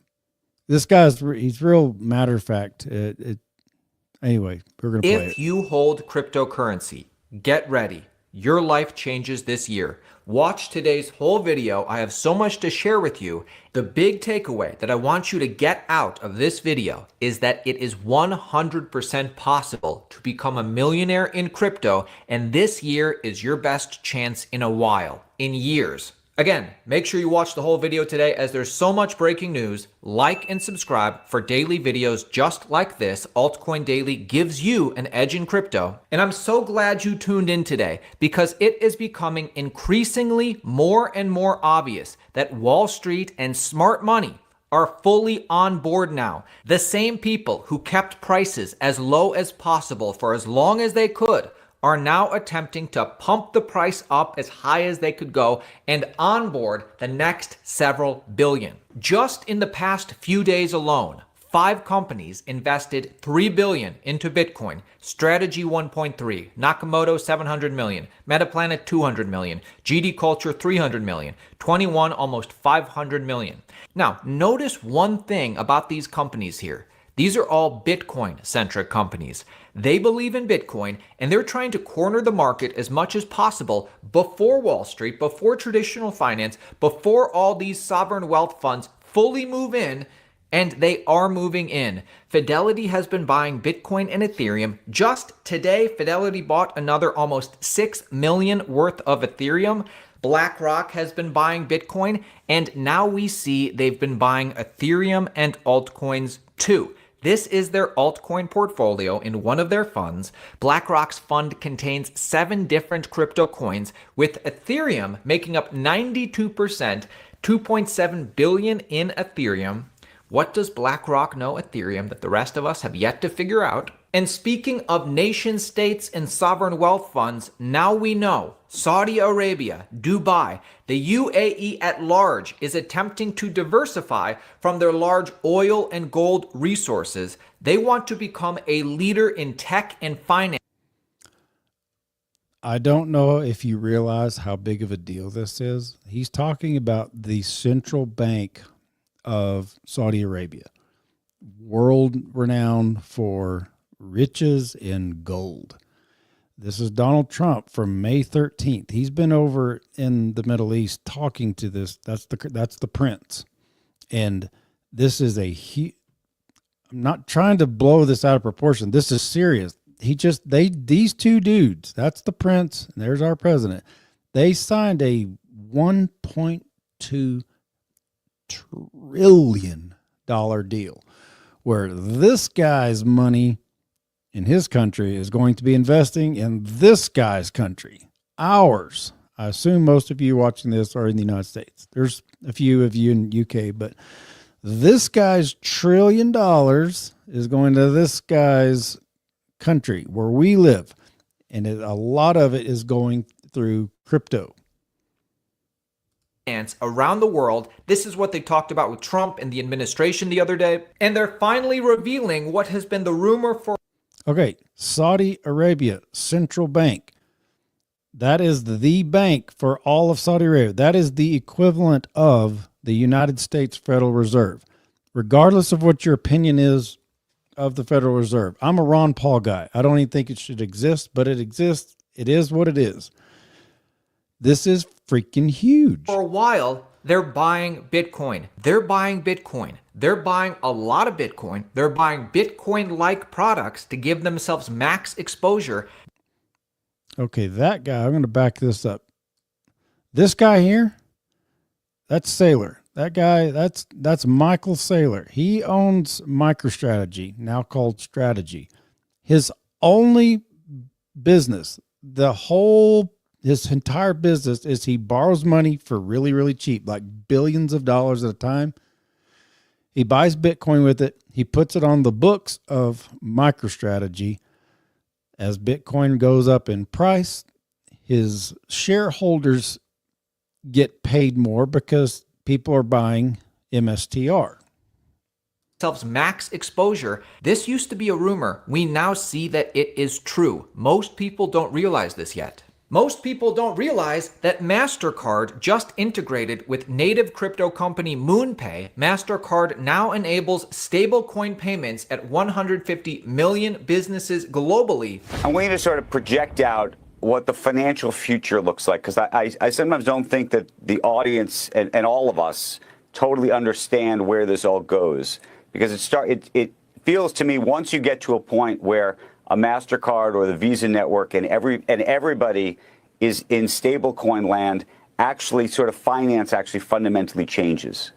This guy's, he's real matter of fact. Anyway, we're going to play it. If you hold cryptocurrency, get ready. Your life changes this year. Watch today's whole video. I have so much to share with you. The big takeaway that I want you to get out of this video is that it is 100% possible to become a millionaire in crypto, and this year is your best chance in a while, in years. Again, make sure you watch the whole video today as there's so much breaking news. Like and subscribe for daily videos just like this. Altcoin Daily gives you an edge in crypto. And I'm so glad you tuned in today because it is becoming increasingly more and more obvious that Wall Street and smart money are fully on board now. The same people who kept prices as low as possible for as long as they could are now attempting to pump the price up as high as they could go and onboard the next several billion. Just in the past few days alone, 5 companies invested $3 billion into Bitcoin. Strategy 1.3, Nakamoto 700 million, Metaplanet 200 million, GD Culture 300 million, 21 almost 500 million. Now, notice one thing about these companies here. These are all Bitcoin-centric companies. They believe in Bitcoin, and they're trying to corner the market as much as possible before Wall Street, before traditional finance, before all these sovereign wealth funds fully move in, and they are moving in. Fidelity has been buying Bitcoin and Ethereum. Just today, Fidelity bought another almost 6 million worth of Ethereum. BlackRock has been buying Bitcoin, and now we see they've been buying Ethereum and altcoins too. This is their altcoin portfolio in one of their funds. BlackRock's fund contains 7 different crypto coins, with Ethereum making up 92%, 2.7 billion in Ethereum. What does BlackRock know Ethereum that the rest of us have yet to figure out? And speaking of nation states and sovereign wealth funds, now we know Saudi Arabia, Dubai, the UAE at large is attempting to diversify from their large oil and gold resources. They want to become a leader in tech and finance. I don't know if you realize how big of a deal this is. He's talking about the central bank of Saudi Arabia, world renowned for riches in gold. This is Donald Trump from May 13th. He's been over in the Middle East talking to this. That's the prince. And this is I'm not trying to blow this out of proportion. This is serious. These 2 dudes, that's the prince, and there's our president. They signed a $1.2 trillion deal where this guy's money in his country is going to be investing in this guy's country, ours. I assume most of you watching this are in the United States. There's a few of you in UK, but this guy's $1 trillion is going to this guy's country where we live. And a lot of it is going through crypto. around the world. This is what they talked about with Trump and the administration the other day. And they're finally revealing what has been the rumor for. Okay, Saudi Arabia Central Bank. That is the bank for all of Saudi Arabia. That is the equivalent of the United States Federal Reserve. Regardless of what your opinion is of the Federal Reserve. I'm a Ron Paul guy. I don't even think it should exist, but it exists. It is what it is. This is freaking huge. For a while, they're buying Bitcoin. They're buying Bitcoin. They're buying a lot of Bitcoin. They're buying Bitcoin-like products to give themselves max exposure. Okay, that guy, I'm going to back this up. This guy here, that's Saylor. That guy, that's Michael Saylor. He owns MicroStrategy, now called Strategy. His only business, his entire business is he borrows money for really, really cheap, like billions of dollars at a time. He buys Bitcoin with it. He puts it on the books of MicroStrategy. As Bitcoin goes up in price, his shareholders get paid more because people are buying MSTR. Themselves max exposure. This used to be a rumor. We now see that it is true. Most people don't realize this yet. Most people don't realize that MasterCard just integrated with native crypto company MoonPay. MasterCard now enables stablecoin payments at 150 million businesses globally. And we need to sort of project out what the financial future looks like, because I sometimes don't think that the audience and all of us totally understand where this all goes. Because it feels to me, once you get to a point where a MasterCard or the Visa network and everybody is in stablecoin land, actually sort of finance actually fundamentally changes.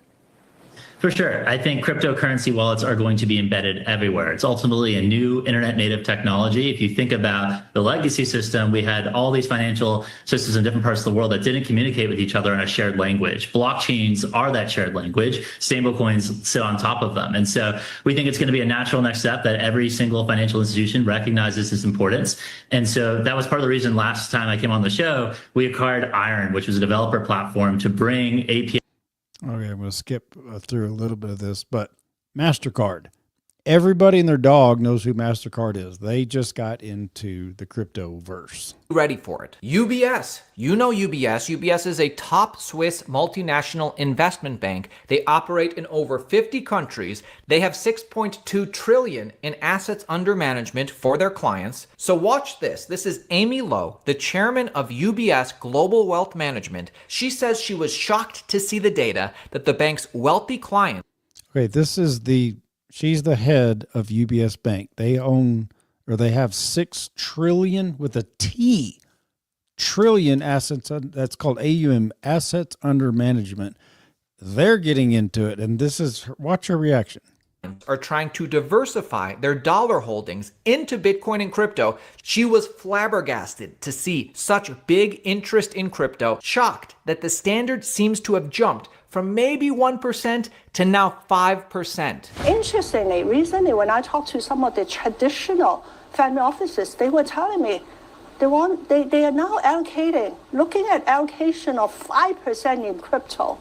For sure. I think cryptocurrency wallets are going to be embedded everywhere. It's ultimately a new internet native technology. If you think about the legacy system, we had all these financial systems in different parts of the world that didn't communicate with each other in a shared language. Blockchains are that shared language. Stablecoins sit on top of them. And so we think it's going to be a natural next step that every single financial institution recognizes its importance. And so that was part of the reason last time I came on the show, we acquired Iron, which was a developer platform to bring API. Okay, I'm going to skip through a little bit of this, but MasterCard. Everybody and their dog knows who MasterCard is. They just got into the crypto verse. Ready for it. UBS. You know UBS. UBS is a top Swiss multinational investment bank. They operate in over 50 countries. They have 6.2 trillion in assets under management for their clients. So watch this. This is Amy Lowe, the chairman of UBS Global Wealth Management. She says she was shocked to see the data that the bank's wealthy clients. Okay, she's the head of UBS Bank. They have 6 trillion with a T, trillion assets. That's called AUM, assets under management. They're getting into it. And watch her reaction. Are trying to diversify their dollar holdings into Bitcoin and crypto. She was flabbergasted to see such big interest in crypto, shocked that the standard seems to have jumped from maybe 1% to now 5%. Interestingly, recently when I talked to some of the traditional family offices, they were telling me they are now looking at allocation of 5% in crypto.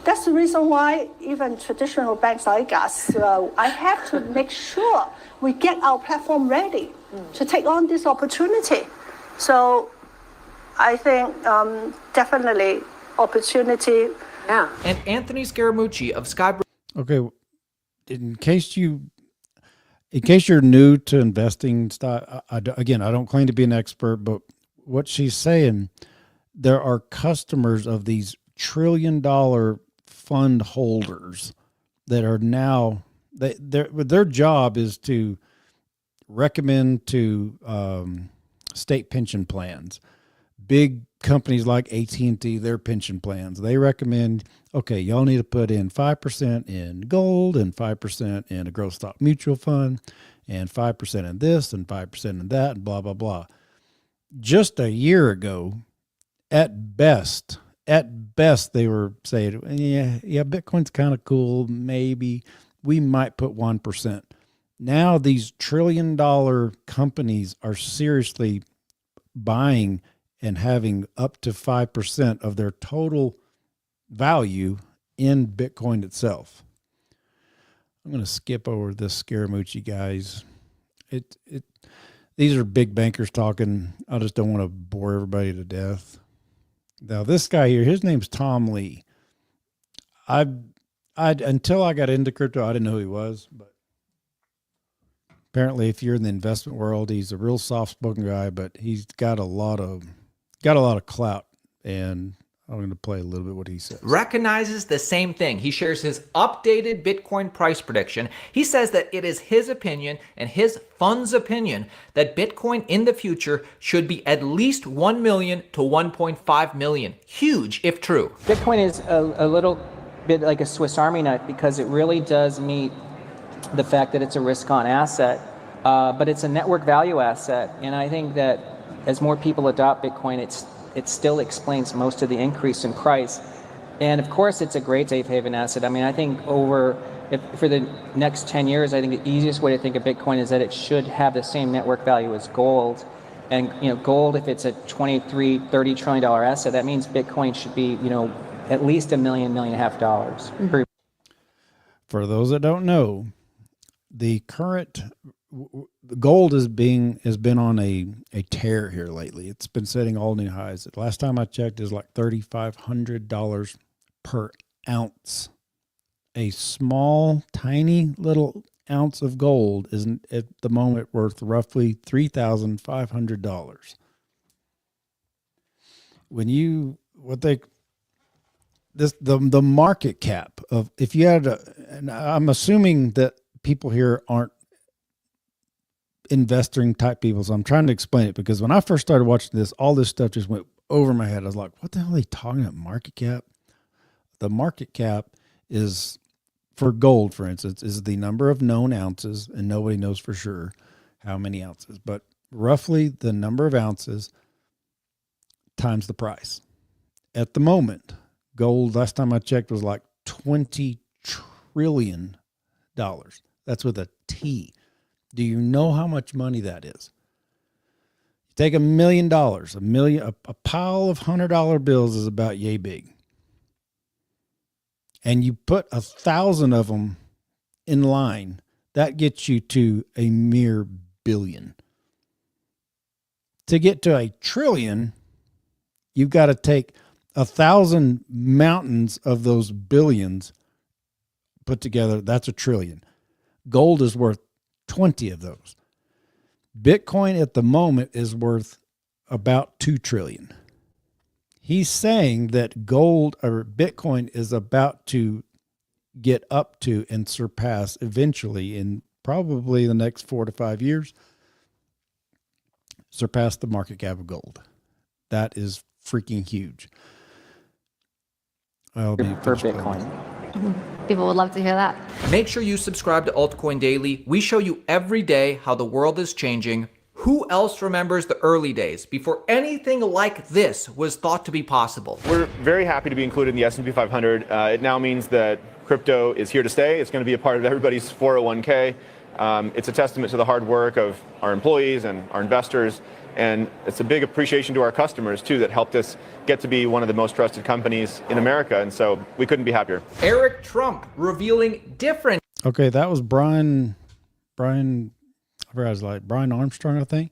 That's the reason why even traditional banks like us, I have to make sure we get our platform ready to take on this opportunity. So I think definitely opportunity. Yeah. And Anthony Scaramucci of Skybridge. Okay, in case you're new to investing stock, again, I don't claim to be an expert, but what she's saying, there are customers of these $1 trillion fund holders that are now their job is to recommend to state pension plans. Big companies like AT&T, their pension plans, they recommend, okay, y'all need to put in 5% in gold and 5% in a growth stock mutual fund and 5% in this and 5% in that and blah, blah, blah. Just a year ago, at best, they were saying, yeah, Bitcoin's kind of cool. Maybe we might put 1%. Now these $1 trillion companies are seriously buying and having up to 5% of their total value in Bitcoin itself. I'm going to skip over this Scaramucci, guys. These are big bankers talking. I just don't want to bore everybody to death. Now, this guy here, his name's Tom Lee. Until I got into crypto, I didn't know who he was, but apparently, if you're in the investment world, he's a real soft-spoken guy, but he's got a lot of clout, and I'm going to play a little bit what he says. Recognizes the same thing. He shares his updated Bitcoin price prediction. He says that it is his opinion and his fund's opinion that Bitcoin in the future should be at least 1 million to 1.5 million. Huge if true. Bitcoin is a little bit like a Swiss Army knife because it really does meet the fact that it's a risk-on asset, but it's a network value asset. And I think that as more people adopt Bitcoin, it still explains most of the increase in price. And of course, it's a great safe haven asset. I mean, I think for the next 10 years, I think the easiest way to think of Bitcoin is that it should have the same network value as gold. And, gold, if it's a $23-30 trillion asset, that means Bitcoin should be, at least $1.5 million. For those that don't know, the current gold has been on a tear here lately. It's been setting all new highs. Last time I checked, it was like $3,500 per ounce. A small, tiny little ounce of gold is at the moment worth roughly $3,500. The market cap of, if you had and I'm assuming that people here aren't investing type people, so I'm trying to explain it, because when I first started watching this, all this stuff just went over my head. I was like, what the hell are they talking about? Market cap? The market cap is, for gold, for instance, is the number of known ounces, and nobody knows for sure how many ounces, but roughly the number of ounces times the price. At the moment, gold, last time I checked, was like $20 trillion. That's with a T. Do you know how much money that is? You take $1 million, a pile of $100 bills is about yay big. And you put 1,000 of them in line, that gets you to a mere billion. To get to a trillion, you've got to take 1,000 mountains of those billions put together. That's a trillion. Gold is worth 20 of those. Bitcoin at the moment is worth about 2 trillion. He's saying that gold or Bitcoin is about to get up to and surpass eventually, in probably the next 4 to 5 years, surpass the market cap of gold. That is freaking huge. For Bitcoin. People would love to hear that. Make sure you subscribe to Altcoin Daily. We show you every day how the world is changing. Who else remembers the early days before anything like this was thought to be possible? We're very happy to be included in the S&P 500. It now means that crypto is here to stay. It's going to be a part of everybody's 401k. It's a testament to the hard work of our employees and our investors. And it's a big appreciation to our customers, too, that helped us get to be one of the most trusted companies in America. And so we couldn't be happier. Eric Trump revealing different. Okay, that was Brian, I forgot his name, Brian Armstrong, I think.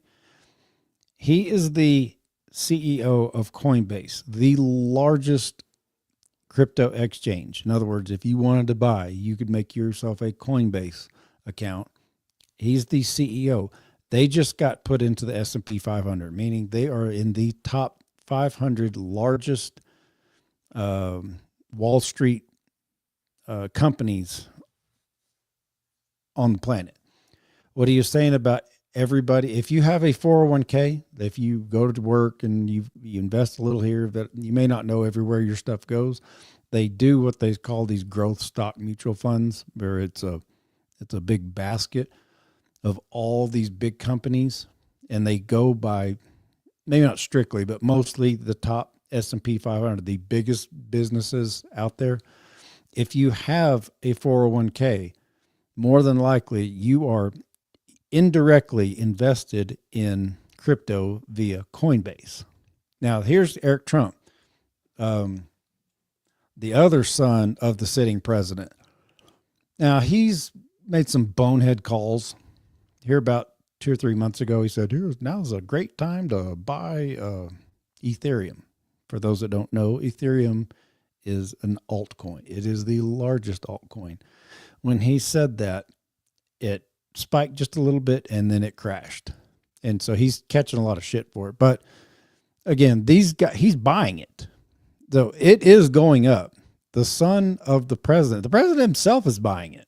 He is the CEO of Coinbase, the largest crypto exchange. In other words, if you wanted to buy, you could make yourself a Coinbase account. He's the CEO. They just got put into the S&P 500, meaning they are in the top 500 largest Wall Street companies on the planet. What are you saying about everybody? If you have a 401k, if you go to work and you invest a little here, that you may not know everywhere your stuff goes. They do what they call these growth stock mutual funds, where it's a big basket of all these big companies, and they go by, maybe not strictly, but mostly the top S&P 500, the biggest businesses out there. If you have a 401k, more than likely you are indirectly invested in crypto via Coinbase. Now, here's Eric Trump. the other son of the sitting president. Now, he's made some bonehead calls. Here about 2 or 3 months ago, he said, now's a great time to buy Ethereum. For those that don't know, Ethereum is an altcoin. It is the largest altcoin. When he said that, it spiked just a little bit and then it crashed. And so he's catching a lot of shit for it. But again, he's buying it. So it is going up. The son of the president himself is buying it.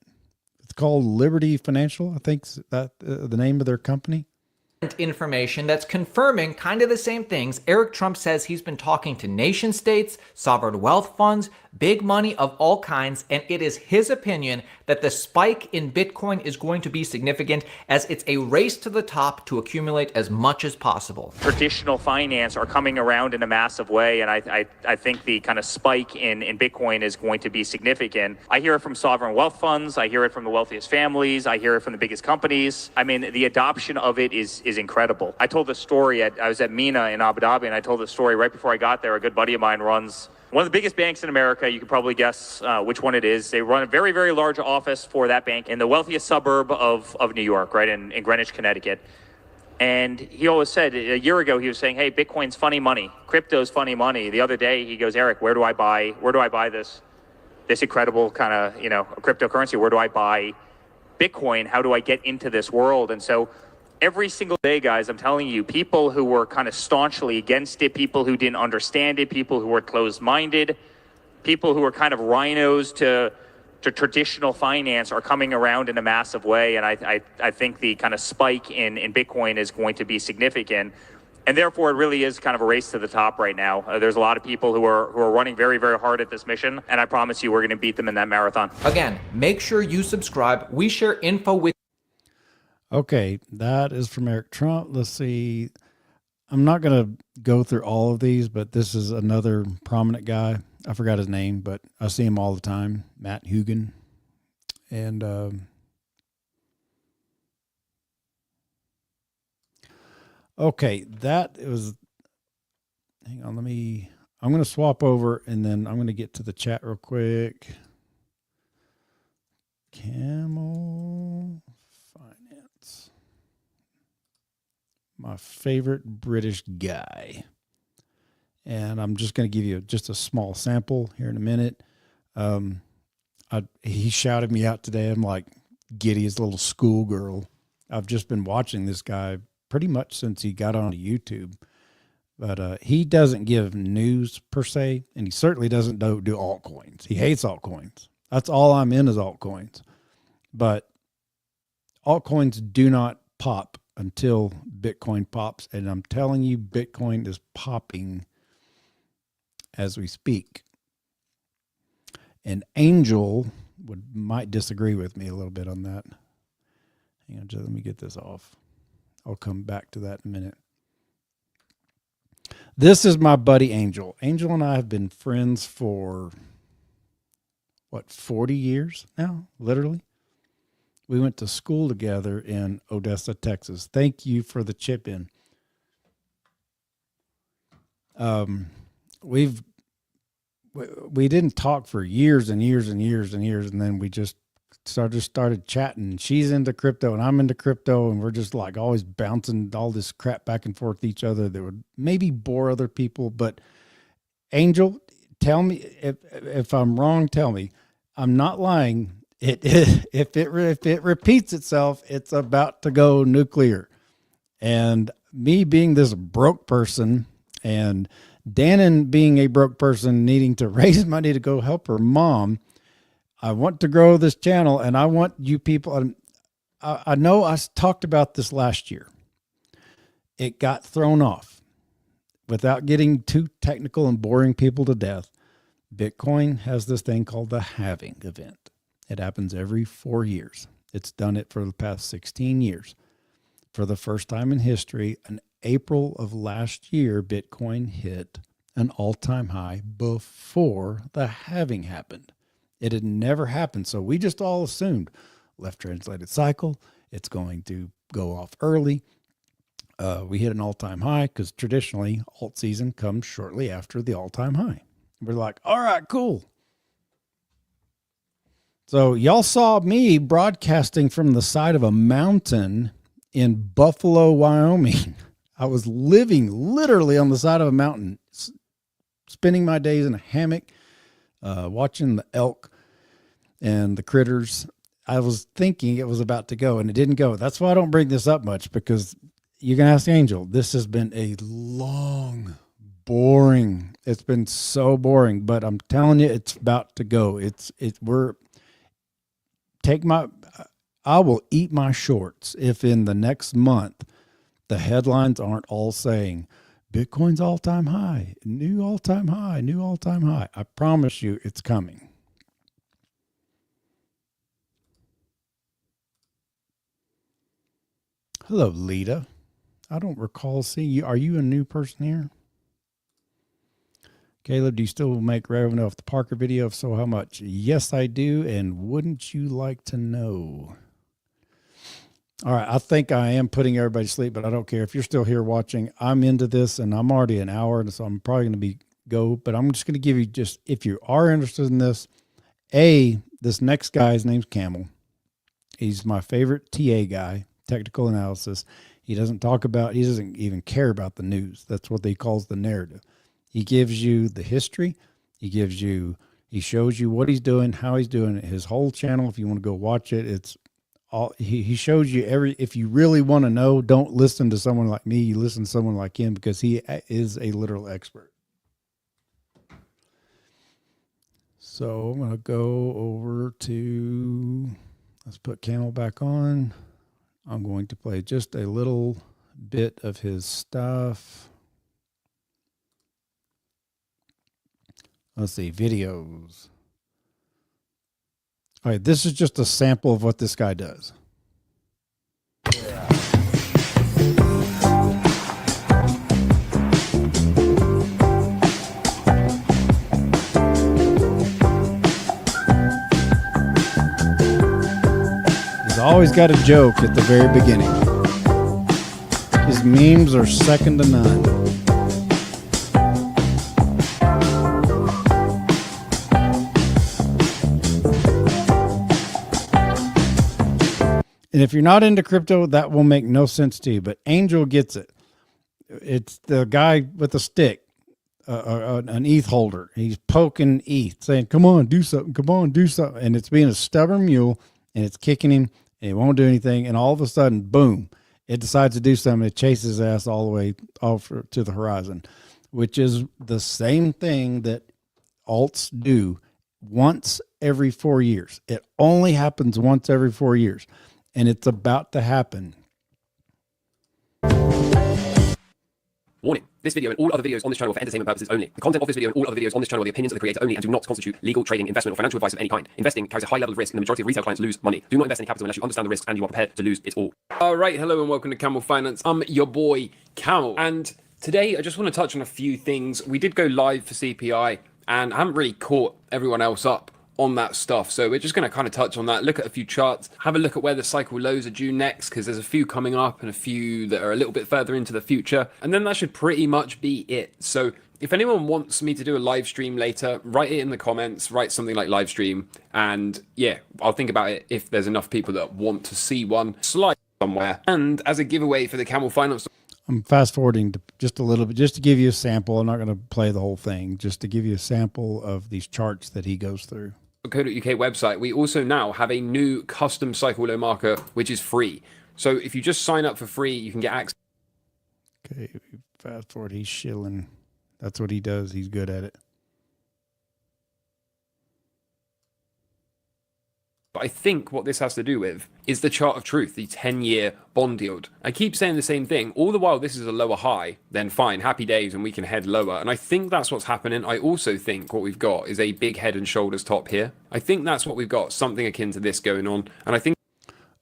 It's called Liberty Financial, I think that the name of their company. Information that's confirming kind of the same things. Eric Trump says he's been talking to nation states, sovereign wealth funds, big money of all kinds, and it is his opinion that the spike in Bitcoin is going to be significant as it's a race to the top to accumulate as much as possible. Traditional finance are coming around in a massive way, and I think the kind of spike in Bitcoin is going to be significant. I hear it from sovereign wealth funds, I hear it from the wealthiest families, I hear it from the biggest companies. I mean, the adoption of it is incredible. I told the story I was at MENA in Abu Dhabi, and I told the story right before I got there. A good buddy of mine runs one of the biggest banks in America. You can probably guess which one it is. They run a very, very large office for that bank in the wealthiest suburb of New York, right in Greenwich, Connecticut. And he always said, a year ago, he was saying, hey, Bitcoin's funny money. Crypto's funny money. The other day, he goes, Eric, where do I buy this incredible kind of, cryptocurrency? Where do I buy Bitcoin? How do I get into this world? And so every single day, guys, I'm telling you, people who were kind of staunchly against it, people who didn't understand it, people who were closed-minded, people who were kind of rhinos to traditional finance are coming around in a massive way. And I think the kind of spike in Bitcoin is going to be significant. And therefore, it really is kind of a race to the top right now. There's a lot of people who are running very, very hard at this mission. And I promise you, we're going to beat them in that marathon. Again, make sure you subscribe. We share info with Okay, that is from Eric Trump. Let's see. I'm not going to go through all of these, but this is another prominent guy. I forgot his name, but I see him all the time. Matt Hugan. And okay, that was, hang on, I'm going to swap over and then I'm going to get to the chat real quick. Camel Finance. My favorite British guy. And I'm just going to give you just a small sample here in a minute. He shouted me out today. I'm like giddy as a little schoolgirl. I've just been watching this guy pretty much since he got on YouTube. But he doesn't give news per se, and he certainly doesn't do altcoins. He hates altcoins. That's all I'm in is altcoins. But altcoins do not pop until Bitcoin pops. And I'm telling you, Bitcoin is popping as we speak. And Angel might disagree with me a little bit on that. Hang on, just let me get this off. I'll come back to that in a minute. This is my buddy Angel. Angel and I have been friends for, 40 years now, literally. We went to school together in Odessa, Texas. Thank you for the chip in. We didn't talk for years and years and years and years, and then we just started chatting. She's into crypto and I'm into crypto, and we're just like always bouncing all this crap back and forth with each other that would maybe bore other people. But Angel, tell me if I'm wrong. Tell me. I'm not lying. If it repeats itself, it's about to go nuclear. And me being this broke person, and Dannon being a broke person needing to raise money to go help her mom, I want to grow this channel, and I want you people. I know I talked about this last year. It got thrown off. Without getting too technical and boring people to death, Bitcoin has this thing called the halving event. It happens every 4 years. It's done it for the past 16 years. For the first time in history, in April of last year, Bitcoin hit an all-time high before the halving happened. It had never happened, so we just all assumed left translated cycle, it's going to go off early. We hit an all-time high because traditionally alt season comes shortly after the all-time high. We're like, all right, cool. So y'all saw me broadcasting from the side of a mountain in Buffalo, Wyoming. I was living literally on the side of a mountain, spending my days in a hammock, watching the elk and the critters. I was thinking it was about to go, and it didn't go. That's why I don't bring this up much, because you can ask Angel. This has been a long, boring. It's been so boring, but I'm telling you, it's about to go. I will eat my shorts if in the next month the headlines aren't all saying Bitcoin's all-time high, new all-time high, new all-time high. I promise you it's coming. Hello, Lita. I don't recall seeing you. Are you a new person here? Caleb, do you still make revenue off the Parker video? If so, how much? Yes, I do. And wouldn't you like to know? All right. I think I am putting everybody to sleep, but I don't care. If you're still here watching, I'm into this and I'm already an hour. And so I'm probably going to go, but I'm just going to give you if you are interested in this, this next guy, his name's Camel. He's my favorite TA guy, technical analysis. He doesn't even care about the news. That's what he calls the narrative. He gives you the history. He shows you what he's doing, how he's doing it. His whole channel, if you want to go watch it, it's all, he shows you if you really want to know, don't listen to someone like me. You listen to someone like him, because he is a literal expert. So I'm going to go over to, let's put Camel back on. I'm going to play just a little bit of his stuff. Let's see, videos. All right, this is just a sample of what this guy does. He's always got a joke at the very beginning. His memes are second to none. And if you're not into crypto, that will make no sense to you. But Angel gets it. It's the guy with the stick, an ETH holder. He's poking ETH, saying, come on, do something. Come on, do something. And it's being a stubborn mule, and it's kicking him, and he won't do anything. And all of a sudden, boom, it decides to do something. It chases his ass all the way off to the horizon, which is the same thing that alts do once every 4 years. It only happens once every 4 years. And it's about to happen. Warning. This video and all other videos on this channel are for entertainment purposes only. The content of this video and all other videos on this channel are the opinions of the creator only and do not constitute legal, trading, investment, or financial advice of any kind. Investing carries a high level of risk, and the majority of retail clients lose money. Do not invest in capital unless you understand the risks and you are prepared to lose it all. All right, hello and welcome to Camel Finance. I'm your boy, Camel. And today I just want to touch on a few things. We did go live for CPI, and I haven't really caught everyone else up on that stuff. So we're just going to kind of touch on that, look at a few charts, have a look at where the cycle lows are due next, because there's a few coming up and a few that are a little bit further into the future. And then that should pretty much be it. So if anyone wants me to do a live stream later, write it in the comments, write something like live stream. And yeah, I'll think about it if there's enough people that want to see one slide somewhere. And as a giveaway for the Camel Finance, I'm fast forwarding to just a little bit, just to give you a sample. I'm not going to play the whole thing, just to give you a sample of these charts that he goes through. .co.uk website, we also now have a new custom cycle low marker, which is free. So if you just sign up for free, you can get access. Okay, fast forward, he's shilling. That's what he does. He's good at it. But I think what this has to do with is the chart of truth, the 10-year bond yield. I keep saying the same thing. All the while this is a lower high, then fine, happy days, and we can head lower. And I think that's what's happening. I also think what we've got is a big head and shoulders top here. I think that's what we've got, something akin to this going on. And I think...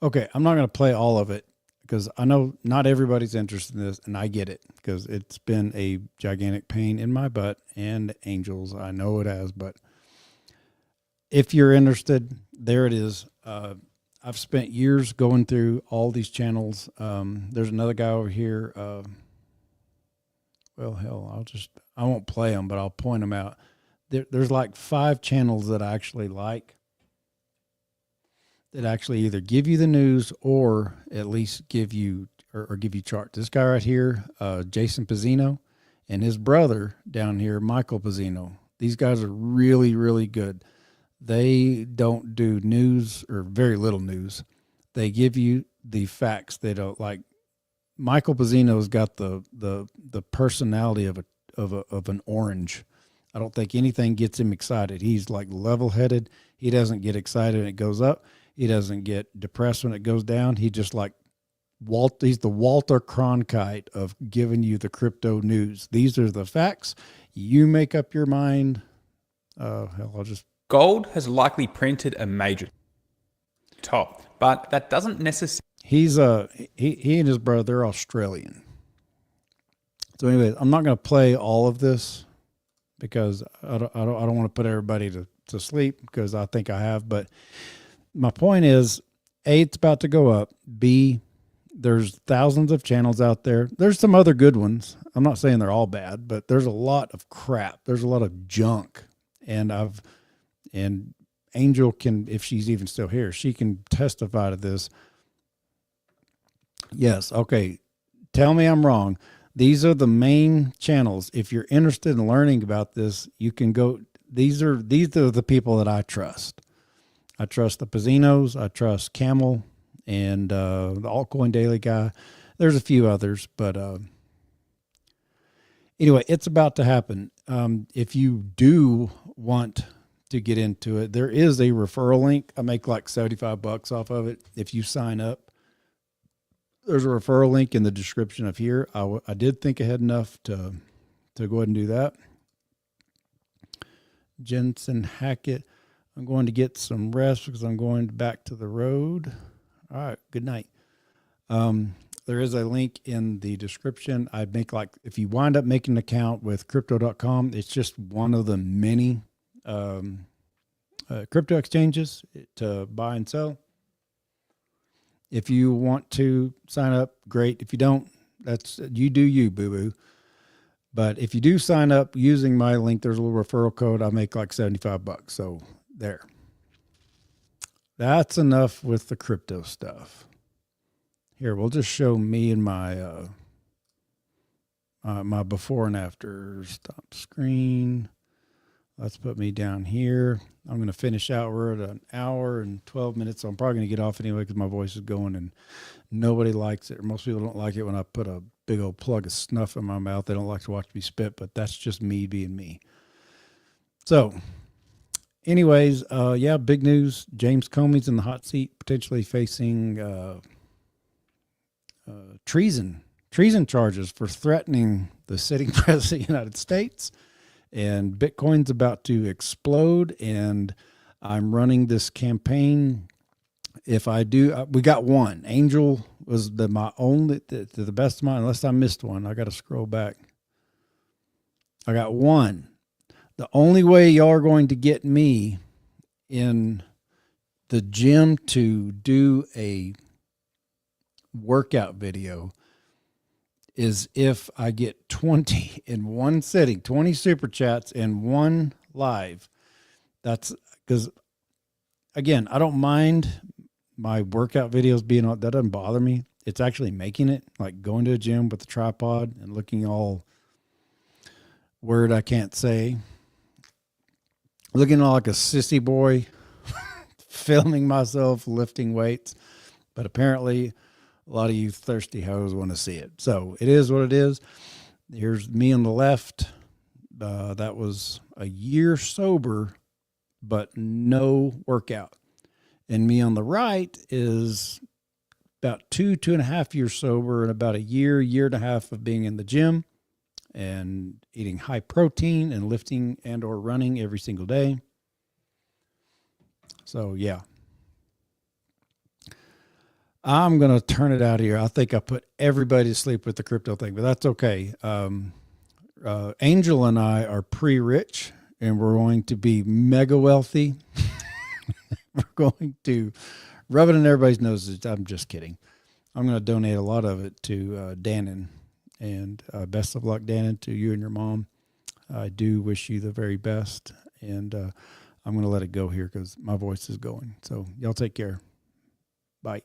Okay, I'm not going to play all of it, because I know not everybody's interested in this, and I get it, because it's been a gigantic pain in my butt, and Angels, I know it has, but if you're interested, there it is. I've spent years going through all these channels. There's another guy over here. Well, hell, I won't play them, but I'll point them out. There's like 5 channels that I actually like. that actually either give you the news or at least give you or give you charts. This guy right here, Jason Pizzino, and his brother down here, Michael Pizzino. These guys are really, really good. They don't do news or very little news. They give you the facts. They don't like Michael Pizzino's got the personality of an orange. I don't think anything gets him excited. He's like level-headed. He doesn't get excited when it goes up. He doesn't get depressed when it goes down. He just like he's the Walter Cronkite of giving you the crypto news. These are the facts. You make up your mind. I'll just. Gold has likely printed a major top, but that doesn't necessarily. He and his brother, they're Australian. So anyway, I'm not going to play all of this because I don't want to put everybody to sleep because I think I have. But my point is, A, it's about to go up. B, there's thousands of channels out there. There's some other good ones. I'm not saying they're all bad, but there's a lot of crap. There's a lot of junk. And Angel can, if she's even still here, she can testify to this. Yes. Okay. Tell me I'm wrong. These are the main channels. If you're interested in learning about this, you can go. These are the people that I trust. I trust the Pizzinos. I trust Camel and the Altcoin Daily guy. There's a few others, but anyway, it's about to happen. If you do want to get into it, there is a referral link. I make like $75 off of it if you sign up. There's a referral link in the description of here. I did think ahead enough to go ahead and do that. Jensen Hackett, I'm going to get some rest because I'm going back to the road. All right, good night. There is a link in the description. I'd make like, if you wind up making an account with crypto.com, it's just one of the many crypto exchanges to buy and sell. If you want to sign up, great. If you don't, that's you do you, boo-boo. But if you do sign up using my link, there's a little referral code. I make like $75. So there. That's enough with the crypto stuff. Here, we'll just show me and my my before and after. Stop screen. Let's put me down here. I'm going to finish out. We're at an hour and 12 minutes. So I'm probably going to get off anyway because my voice is going and nobody likes it. Or most people don't like it when I put a big old plug of snuff in my mouth. They don't like to watch me spit, but that's just me being me. So anyways, yeah, big news. James Comey's in the hot seat, potentially facing treason charges for threatening the sitting president of the United States. And Bitcoin's about to explode, and I'm running this campaign. If I do, we got one. Angel was my only, to the best of my, unless I missed one. I got to scroll back. I got one. The only way y'all are going to get me in the gym to do a workout video is if I get 20 in one sitting, 20 super chats in one live. That's because, again, I don't mind my workout videos being on. That doesn't bother me. It's actually making it, like going to a gym with a tripod and looking all word I can't say. Looking like a sissy boy, filming myself lifting weights. But apparently a lot of you thirsty hoes want to see it. So it is what it is. Here's me on the left. That was a year sober, but no workout. And me on the right is about 2.5 years sober and about a year and a half of being in the gym and eating high protein and lifting and or running every single day. So, yeah. I'm going to turn it out here. I think I put everybody to sleep with the crypto thing, but that's okay. Angel and I are pre-rich, and we're going to be mega wealthy. We're going to rub it in everybody's noses. I'm just kidding. I'm going to donate a lot of it to Dannon, and best of luck, Dannon, to you and your mom. I do wish you the very best, and I'm going to let it go here because my voice is going. So y'all take care. Bye.